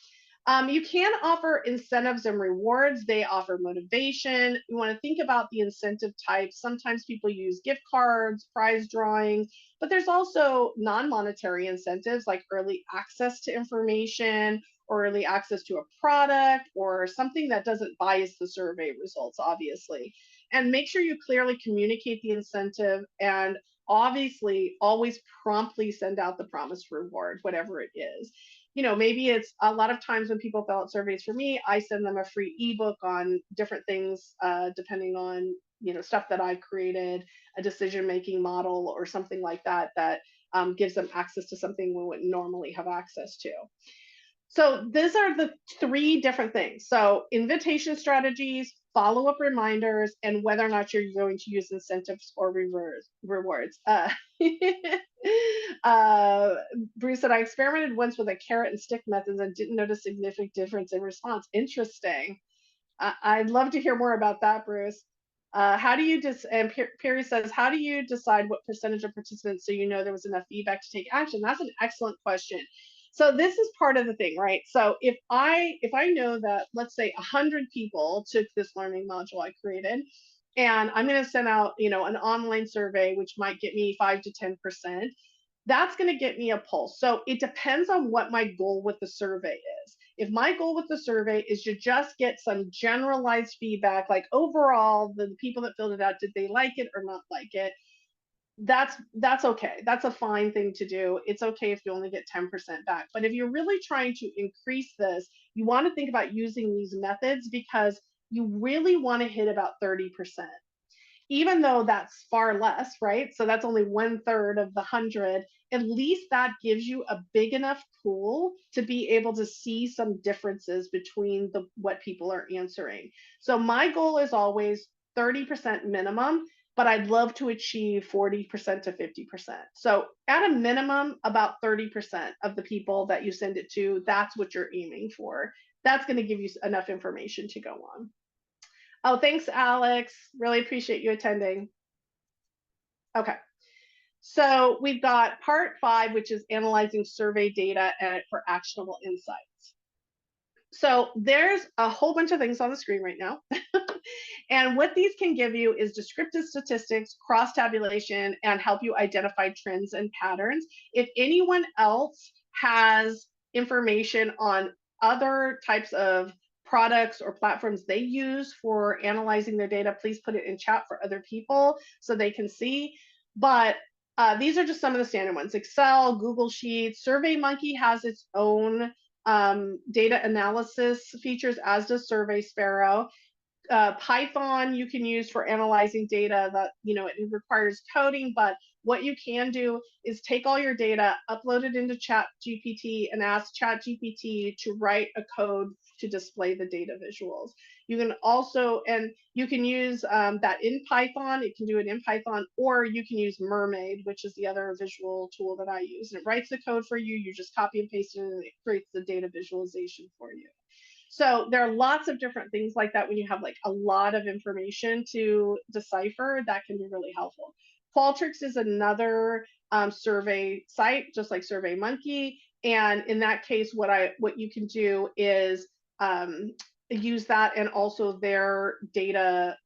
You can offer incentives and rewards. They offer motivation. You want to think about the incentive types. Sometimes people use gift cards, prize drawings, but there's also non-monetary incentives like early access to information, or early access to a product, or something that doesn't bias the survey results, obviously. And make sure you clearly communicate the incentive, and obviously always promptly send out the promised reward, whatever it is. Maybe it's a lot of times when people fill out surveys for me, I send them a free ebook on different things, depending on, stuff that I've created, a decision-making model or something like that, that gives them access to something we wouldn't normally have access to. So these are the 3 different things. So invitation strategies, follow-up reminders, and whether or not you're going to use incentives or rewards. Bruce said, I experimented once with a carrot and stick methods and didn't notice significant difference in response. Interesting. I'd love to hear more about that, Bruce. How do you and Perry says, how do you decide what percentage of participants so you know there was enough feedback to take action? That's an excellent question. So this is part of the thing, right? So if I know that, let's say 100 people took this learning module I created, and I'm going to send out, an online survey, which might get me 5 to 10%, that's going to get me a pulse. So it depends on what my goal with the survey is. If my goal with the survey is to just get some generalized feedback, like overall, the people that filled it out, did they like it or not like it? That's okay. That's a fine thing to do. It's okay if you only get 10% back. But if you're really trying to increase this, you want to think about using these methods, because you really want to hit about 30%. Even though that's far less, right? So that's only 1/3 of the 100. At least that gives you a big enough pool to be able to see some differences between what people are answering. So my goal is always 30% minimum, but I'd love to achieve 40% to 50%. So at a minimum, about 30% of the people that you send it to, that's what you're aiming for. That's going to give you enough information to go on. Oh, thanks, Alex. Really appreciate you attending. Okay. So we've got part 5, which is analyzing survey data for actionable insights. So there's a whole bunch of things on the screen right now. And what these can give you is descriptive statistics, cross-tabulation, and help you identify trends and patterns. If anyone else has information on other types of products or platforms they use for analyzing their data, please put it in chat for other people so they can see. But these are just some of the standard ones: Excel, Google Sheets. SurveyMonkey has its own data analysis features, as does Survey Sparrow. Python you can use for analyzing data that, it requires coding, but what you can do is take all your data, upload it into ChatGPT, and ask ChatGPT to write a code to display the data visuals. You can also, and you can use that in Python. It can do it in Python, or you can use Mermaid, which is the other visual tool that I use. And it writes the code for you. You just copy and paste it, and it creates the data visualization for you. So there are lots of different things like that. When you have like a lot of information to decipher, that can be really helpful. Qualtrics is another survey site, just like SurveyMonkey. And in that case, what you can do is use that, and also their data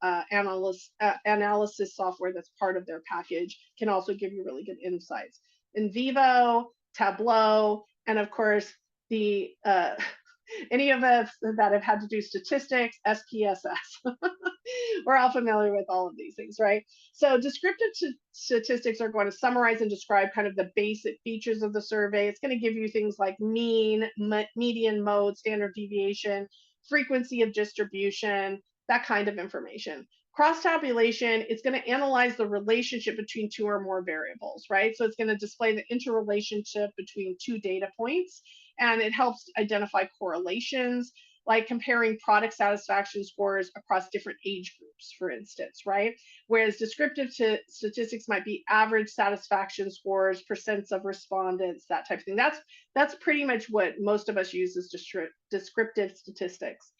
analysis software that's part of their package can also give you really good insights. In Vivo, Tableau, and of course the any of us that have had to do statistics, SPSS. We're all familiar with all of these things, right? So descriptive statistics are going to summarize and describe kind of the basic features of the survey. It's going to give you things like mean, median, mode, standard deviation, frequency of distribution, that kind of information. Cross tabulation, it's going to analyze the relationship between two or more variables, right? So it's going to display the interrelationship between two data points, and it helps identify correlations, like comparing product satisfaction scores across different age groups, for instance, right? Whereas descriptive statistics might be average satisfaction scores, percents of respondents, that type of thing. That's pretty much what most of us use as descriptive statistics.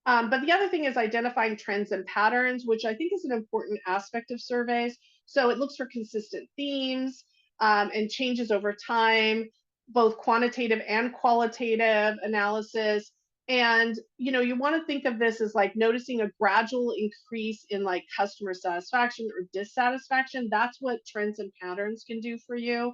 But the other thing is identifying trends and patterns, which I think is an important aspect of surveys. So it looks for consistent themes and changes over time, both quantitative and qualitative analysis. And you want to think of this as like noticing a gradual increase in like customer satisfaction or dissatisfaction. That's what trends and patterns can do for you.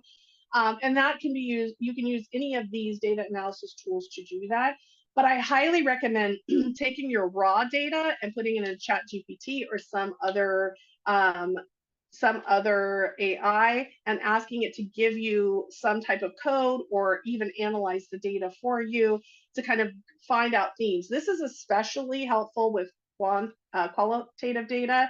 And that can be used, you can use any of these data analysis tools to do that. But I highly recommend taking your raw data and putting it in Chat GPT or some other AI and asking it to give you some type of code or even analyze the data for you to kind of find out themes. This is especially helpful with qualitative data.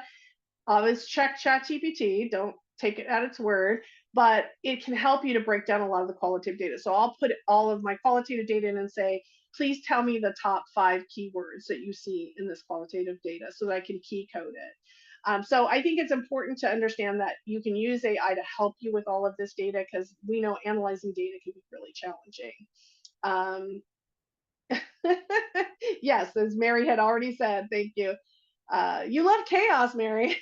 Always check ChatGPT, don't take it at its word, but it can help you to break down a lot of the qualitative data. So I'll put all of my qualitative data in and say, please tell me the top 5 keywords that you see in this qualitative data so that I can key code it. So I think it's important to understand that you can use AI to help you with all of this data, because we know analyzing data can be really challenging. Yes, as Mary had already said, thank you. You love chaos, Mary.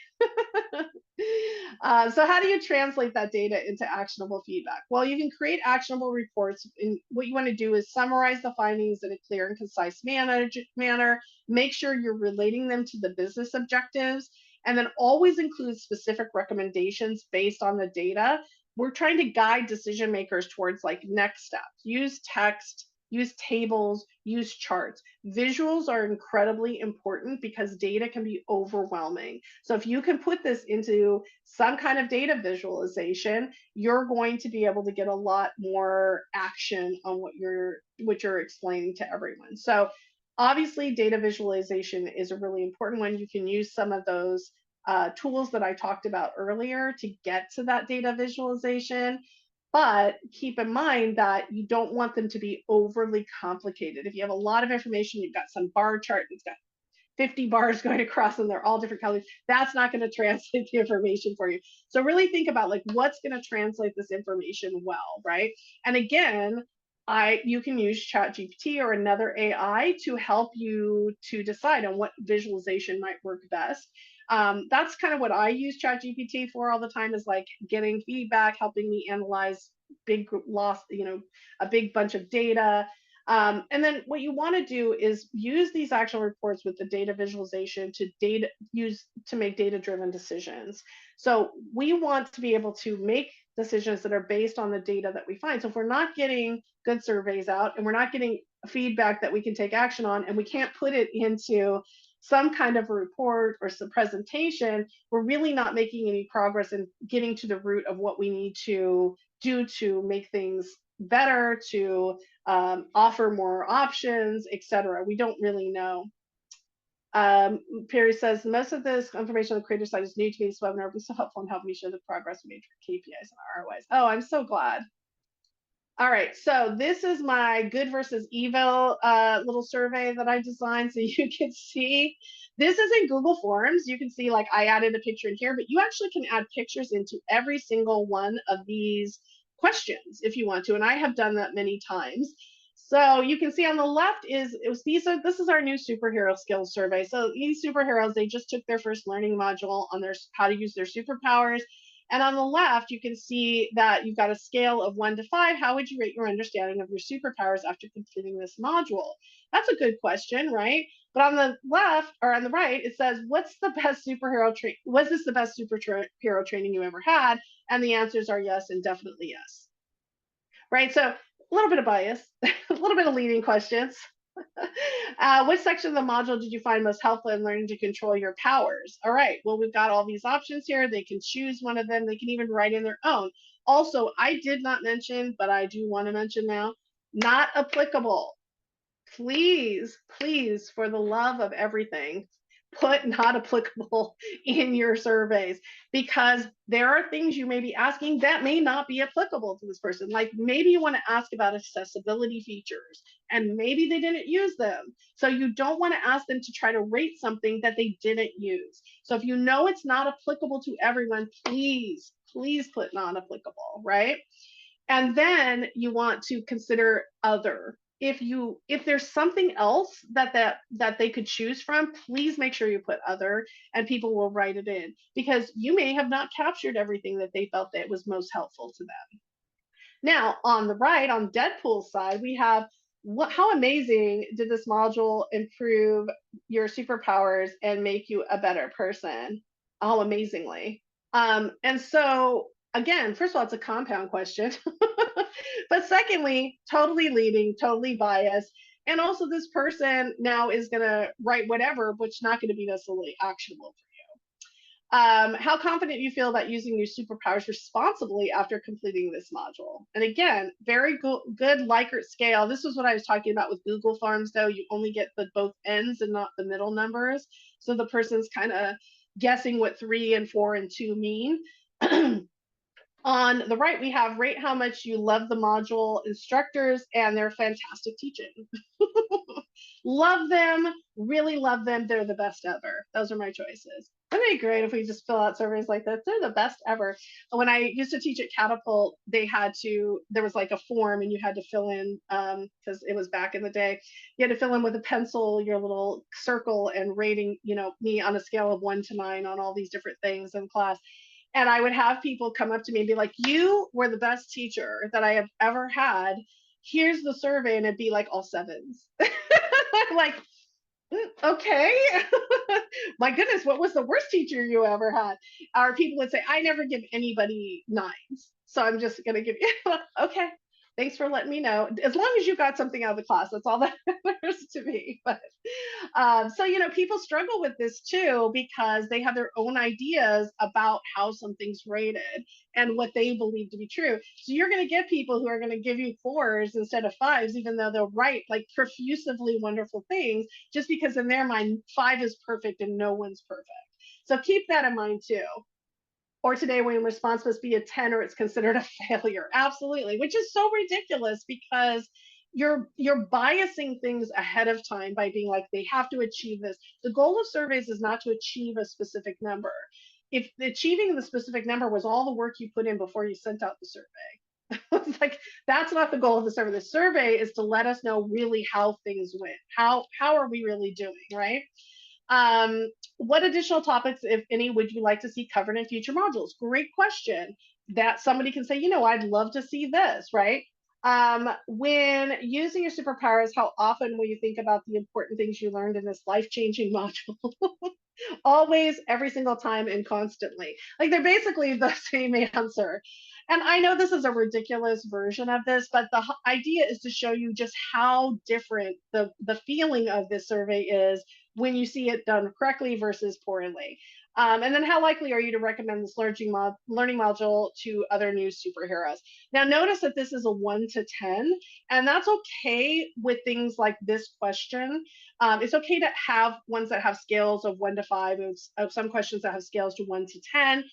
So how do you translate that data into actionable feedback? Well, you can create actionable reports. And what you want to do is summarize the findings in a clear and concise manner. Make sure you're relating them to the business objectives, and then always include specific recommendations based on the data. We're trying to guide decision makers towards like next steps. Use text, use tables, use charts. Visuals are incredibly important because data can be overwhelming. So if you can put this into some kind of data visualization, you're going to be able to get a lot more action on what you're explaining to everyone. So obviously data visualization is a really important one. You can use some of those tools that I talked about earlier to get to that data visualization. But keep in mind that you don't want them to be overly complicated. If you have a lot of information, you've got some bar chart that's got 50 bars going across and they're all different colors, that's not going to translate the information for you. So really think about like what's going to translate this information well, right? And again, you can use ChatGPT or another AI to help you to decide on what visualization might work best. That's kind of what I use ChatGPT for all the time, is like getting feedback, helping me analyze a big bunch of data. And then what you want to do is use these action reports with the data visualization to make data-driven decisions. So we want to be able to make decisions that are based on the data that we find. So if we're not getting good surveys out and we're not getting feedback that we can take action on, and we can't put it into some kind of a report or some presentation, we're really not making any progress in getting to the root of what we need to do to make things better, to offer more options, etc. We don't really know. Perry says, most of this information on the creator side is new to me. This webinar will be so helpful in helping me show the progress we made for KPIs and ROIs. Oh, I'm so glad. All right, so this is my good versus evil little survey that I designed, so you can see. This is in Google Forms. You can see like I added a picture in here, but you actually can add pictures into every single one of these questions if you want to, and I have done that many times. So you can see on the left this is our new superhero skills survey. So these superheroes, they just took their first learning module on their how to use their superpowers. And on the left, you can see that you've got a scale of 1 to 5. How would you rate your understanding of your superpowers after completing this module? That's a good question, right? But on the left or on the right, it says, what's the best superhero training? Was this the best superhero training you ever had? And the answers are yes and definitely yes. Right? So a little bit of bias, a little bit of leading questions. Which section of the module did you find most helpful in learning to control your powers? All right, well, we've got all these options here. They can choose one of them. They can even write in their own. Also, I did not mention, but I do want to mention now, not applicable. Please, please, for the love of everything, put not applicable in your surveys, because there are things you may be asking that may not be applicable to this person. Like maybe you want to ask about accessibility features and maybe they didn't use them. So you don't want to ask them to try to rate something that they didn't use. So if you know it's not applicable to everyone, please, please put non-applicable, right? And then you want to consider other. If there's something else that they could choose from, please make sure you put other, and people will write it in, because you may have not captured everything that they felt that was most helpful to them. Now, on the right, on Deadpool's side, we have how amazing did this module improve your superpowers and make you a better person? Oh, amazingly. And so, again, first of all, it's a compound question. But secondly, totally leading, totally biased. And also, this person now is going to write whatever, which is not going to be necessarily actionable. How confident you feel about using your superpowers responsibly after completing this module. And again, very good Likert scale. This is what I was talking about with Google Forms, though. You only get the both ends and not the middle numbers. So the person's kind of guessing what 3 and 4 and 2 mean. On the right, we have rate how much you love the module instructors and their fantastic teaching. Love them, really love them. They're the best ever. Those are my choices. Wouldn't it be great if we just fill out surveys like that? They're the best ever. When I used to teach at Catapult, there was like a form and you had to fill in, because it was back in the day, you had to fill in with a pencil your little circle and rating, me on a scale of 1 to 9 on all these different things in class. And I would have people come up to me and be like, you were the best teacher that I have ever had. Here's the survey. And it'd be like all 7s. I'm like, okay. My goodness, what was the worst teacher you ever had? Or people would say, I never give anybody 9s. So I'm just going to give you, okay. Thanks for letting me know. As long as you got something out of the class, that's all that matters to me. But so, people struggle with this too, because they have their own ideas about how something's rated and what they believe to be true. So you're going to get people who are going to give you 4s instead of 5s, even though they'll write like profusively wonderful things, just because in their mind, 5 is perfect and no one's perfect. So keep that in mind too. Or today when response must be a 10 or it's considered a failure. Absolutely, which is so ridiculous, because you're biasing things ahead of time by being like, they have to achieve this. The goal of surveys is not to achieve a specific number. If achieving the specific number was all the work you put in before you sent out the survey, it's like, that's not the goal of the survey. The survey is to let us know really how things went. How are we really doing, right? What additional topics, if any, would you like to see covered in future modules? Great question. That somebody can say, I'd love to see this, right? When using your superpowers, how often will you think about the important things you learned in this life-changing module? Always, every single time, and constantly. Like, they're basically the same answer. And I know this is a ridiculous version of this, but the idea is to show you just how different the feeling of this survey is when you see it done correctly versus poorly. And then how likely are you to recommend this learning module to other new superheroes? Now, notice that this is a 1 to 10, and that's okay with things like this question. It's okay to have ones that have scales of 1 to 5, of some questions that have scales to 1 to 10.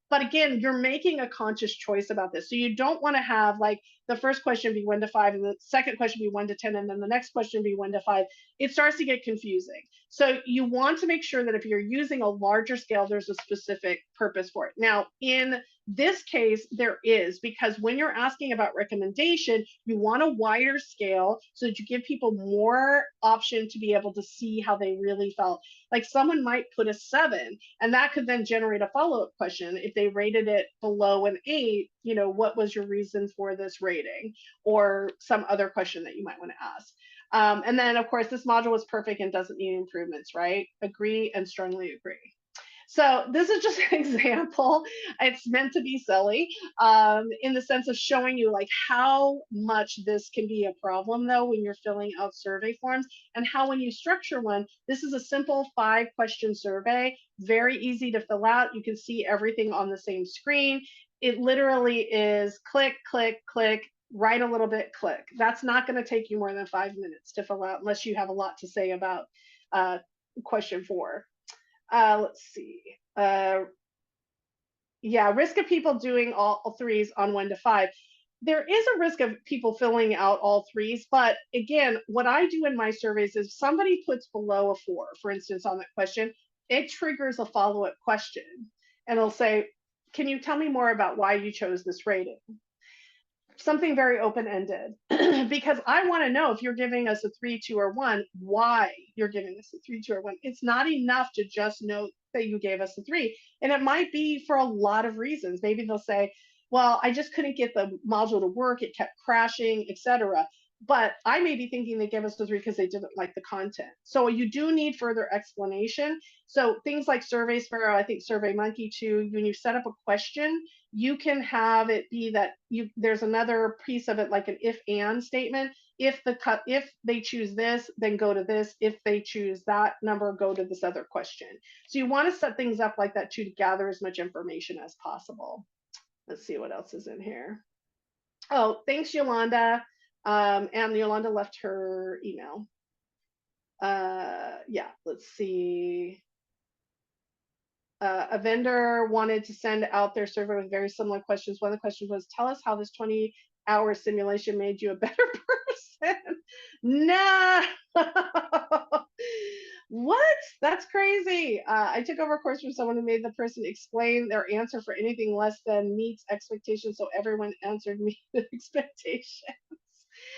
But again, you're making a conscious choice about this. So you don't want to have like the first question be 1 to 5 and the second question be 1 to 10 and then the next question be 1 to 5. It starts to get confusing. So you want to make sure that if you're using a larger scale, there's a specific purpose for it. Now, in this case, there is, because when you're asking about recommendation, you want a wider scale so that you give people more option to be able to see how they really felt. Like someone might put a 7, and that could then generate a follow-up question. If they rated it below an 8, what was your reason for this rating? Or some other question that you might want to ask. And then, of course, this module was perfect and doesn't need improvements, right? Agree and strongly agree. So this is just an example. It's meant to be silly, in the sense of showing you like how much this can be a problem though when you're filling out survey forms, and how when you structure one, this is a simple 5-question survey, very easy to fill out. You can see everything on the same screen. It literally is click, click, click, write a little bit, click. That's not going to take you more than 5 minutes to fill out unless you have a lot to say about uh, question 4. Let's see. Yeah, risk of people doing all threes on 1 to 5. There is a risk of people filling out all threes, but again, what I do in my surveys is if somebody puts below a 4, for instance, on that question, it triggers a follow-up question. And it'll say, can you tell me more about why you chose this rating? Something very open-ended, because I want to know if you're giving us a 3, 2, or 1, why you're giving us a 3, 2, or 1. It's not enough to just know that you gave us a 3, and it might be for a lot of reasons. Maybe they'll say, well, I just couldn't get the module to work, it kept crashing, etc. But I may be thinking they gave us a 3 because they didn't like the content. So you do need further explanation. So things like Survey Sparrow, I think Survey Monkey too, when you set up a question, you can have it be that there's another piece of it like an if and statement. If they choose this, then go to this. If they choose that number, go to this other question. So you want to set things up like that too, to gather as much information as possible. Let's see what else is in here. Oh, thanks, Yolanda. And Yolanda left her email. Yeah, let's see. A vendor wanted to send out their survey with very similar questions. One of the questions was, tell us how this 20-hour simulation made you a better person. Nah. What? That's crazy. I took over a course from someone who made the person explain their answer for anything less than meets expectations, so everyone answered meet expectations.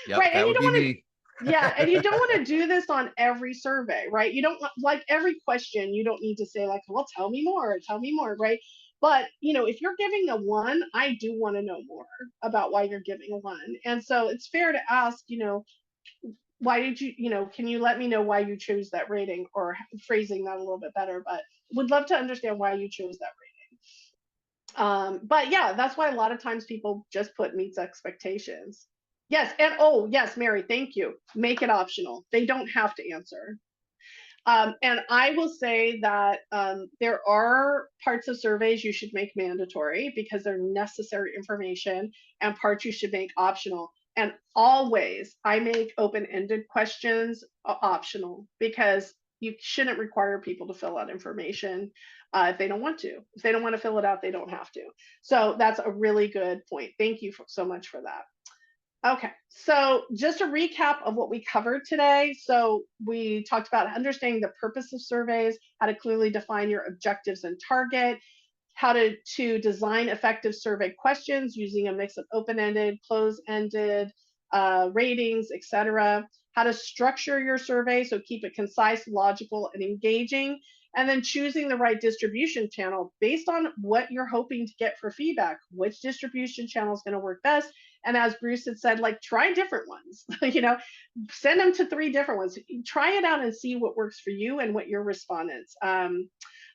Yep, Right, that and you would don't be want to. me. Yeah, and you don't want to do this on every survey, right? You don't want, like every question, you don't need to say like, well, tell me more, right? But if you're giving a 1, I do want to know more about why you're giving a 1. And so it's fair to ask, why did can you let me know why you chose that rating, or phrasing that a little bit better, but would love to understand why you chose that rating. But yeah, that's why a lot of times people just put meets expectations. Yes, and oh yes, Mary, thank you. Make it optional. They don't have to answer. And I will say that there are parts of surveys you should make mandatory because they're necessary information, and parts you should make optional. And always, I make open-ended questions optional, because you shouldn't require people to fill out information if they don't want to. If they don't want to fill it out, they don't have to. So that's a really good point. Thank you so much for that. Okay, so just a recap of what we covered today. So we talked about understanding the purpose of surveys, how to clearly define your objectives and target, how to design effective survey questions using a mix of open-ended, closed-ended, ratings, etc. How to structure your survey, so keep it concise, logical, and engaging. And then choosing the right distribution channel based on what you're hoping to get for feedback. Which distribution channel is going to work best? And as Bruce had said, like, try different ones. Send them to 3 different ones. Try it out and see what works for you and what your respondents.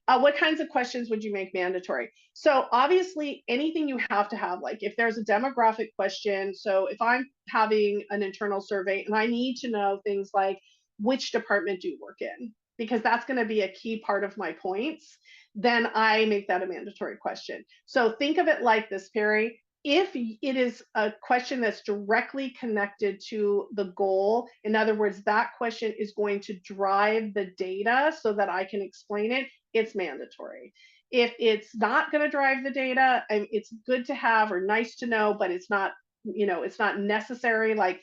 What kinds of questions would you make mandatory? So obviously anything you have to have, like if there's a demographic question, so if I'm having an internal survey and I need to know things like, which department do you work in? Because that's going to be a key part of my points, then I make that a mandatory question. So think of it like this, Perry. If it is a question that's directly connected to the goal, in other words, that question is going to drive the data so that I can explain it, it's mandatory. If it's not going to drive the data, it's good to have or nice to know, but it's not, it's not necessary. Like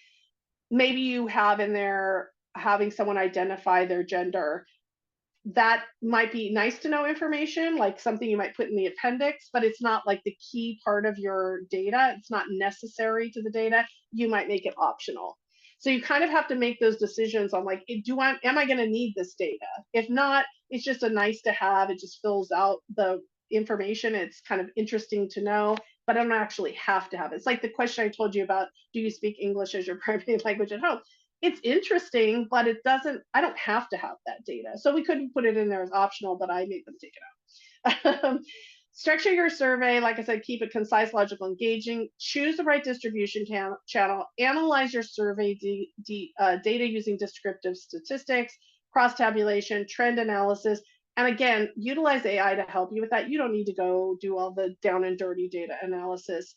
maybe you have in there having someone identify their gender. That might be nice to know information, like something you might put in the appendix, but it's not like the key part of your data. It's not necessary to the data. You might make it optional. So you kind of have to make those decisions on like, am I going to need this data? If not, it's just a nice to have. It just fills out the information. It's kind of interesting to know, but I don't actually have to have it. It's like the question I told you about, do you speak English as your primary language at home? It's interesting, but I don't have to have that data. So we couldn't put it in there as optional, but I made them take it out. Structure your survey, like I said, keep it concise, logical, engaging. Choose the right distribution channel. Analyze your survey data using descriptive statistics, cross tabulation, trend analysis. And again, utilize AI to help you with that. You don't need to go do all the down and dirty data analysis.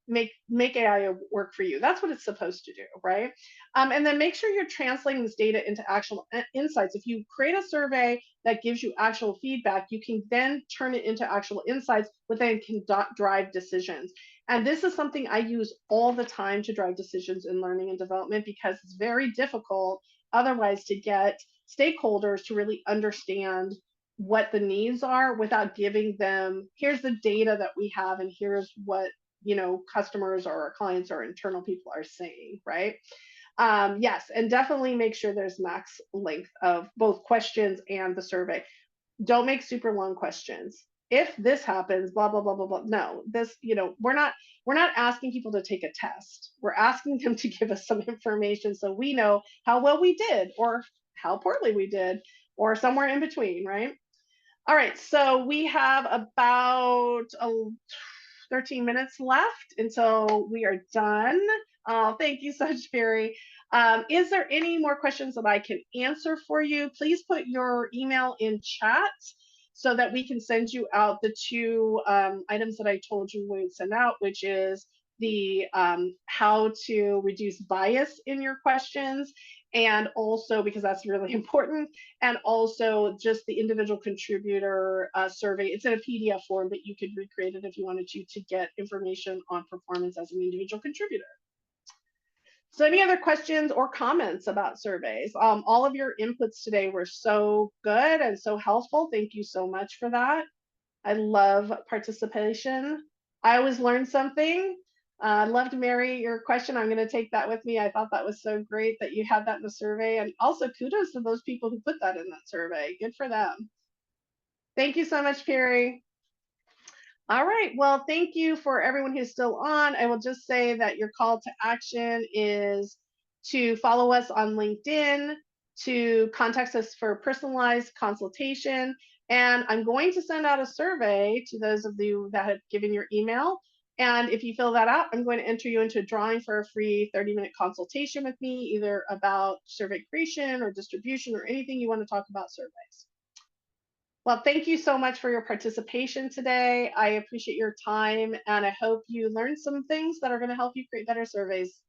Make AI work for you. That's what it's supposed to do, right? And then make sure you're translating this data into actual insights. If you create a survey that gives you actual feedback, you can then turn it into actual insights, which then can drive decisions. And this is something I use all the time to drive decisions in learning and development, because it's very difficult otherwise to get stakeholders to really understand what the needs are without giving them, here's the data that we have and here's what customers or our clients or internal people are saying, right? Yes, and definitely make sure there's max length of both questions and the survey. Don't make super long questions. If this happens, blah blah blah blah blah. No, this, we're not asking people to take a test. We're asking them to give us some information so we know how well we did or how poorly we did or somewhere in between, right? All right, so we have about 13 minutes left until we are done. Oh, thank you so much, Perry. Is there any more questions that I can answer for you? Please put your email in chat so that we can send you out the two items that I told you we would send out, which is the how to reduce bias in your questions, and also, because that's really important, and also just the individual contributor survey. It's in a PDF form, but you could recreate it if you wanted to get information on performance as an individual contributor. So any other questions or comments about surveys? All of your inputs today were so good and so helpful. Thank you so much for that. I love participation. I always learn something. Loved, Mary, your question. I'm going to take that with me. I thought that was so great that you had that in the survey. And also kudos to those people who put that in that survey. Good for them. Thank you so much, Perry. All right. Well, thank you for everyone who's still on. I will just say that your call to action is to follow us on LinkedIn, to contact us for personalized consultation. And I'm going to send out a survey to those of you that have given your email. And if you fill that out, I'm going to enter you into a drawing for a free 30-minute consultation with me, either about survey creation or distribution or anything you want to talk about surveys. Well, thank you so much for your participation today. I appreciate your time, and I hope you learned some things that are going to help you create better surveys.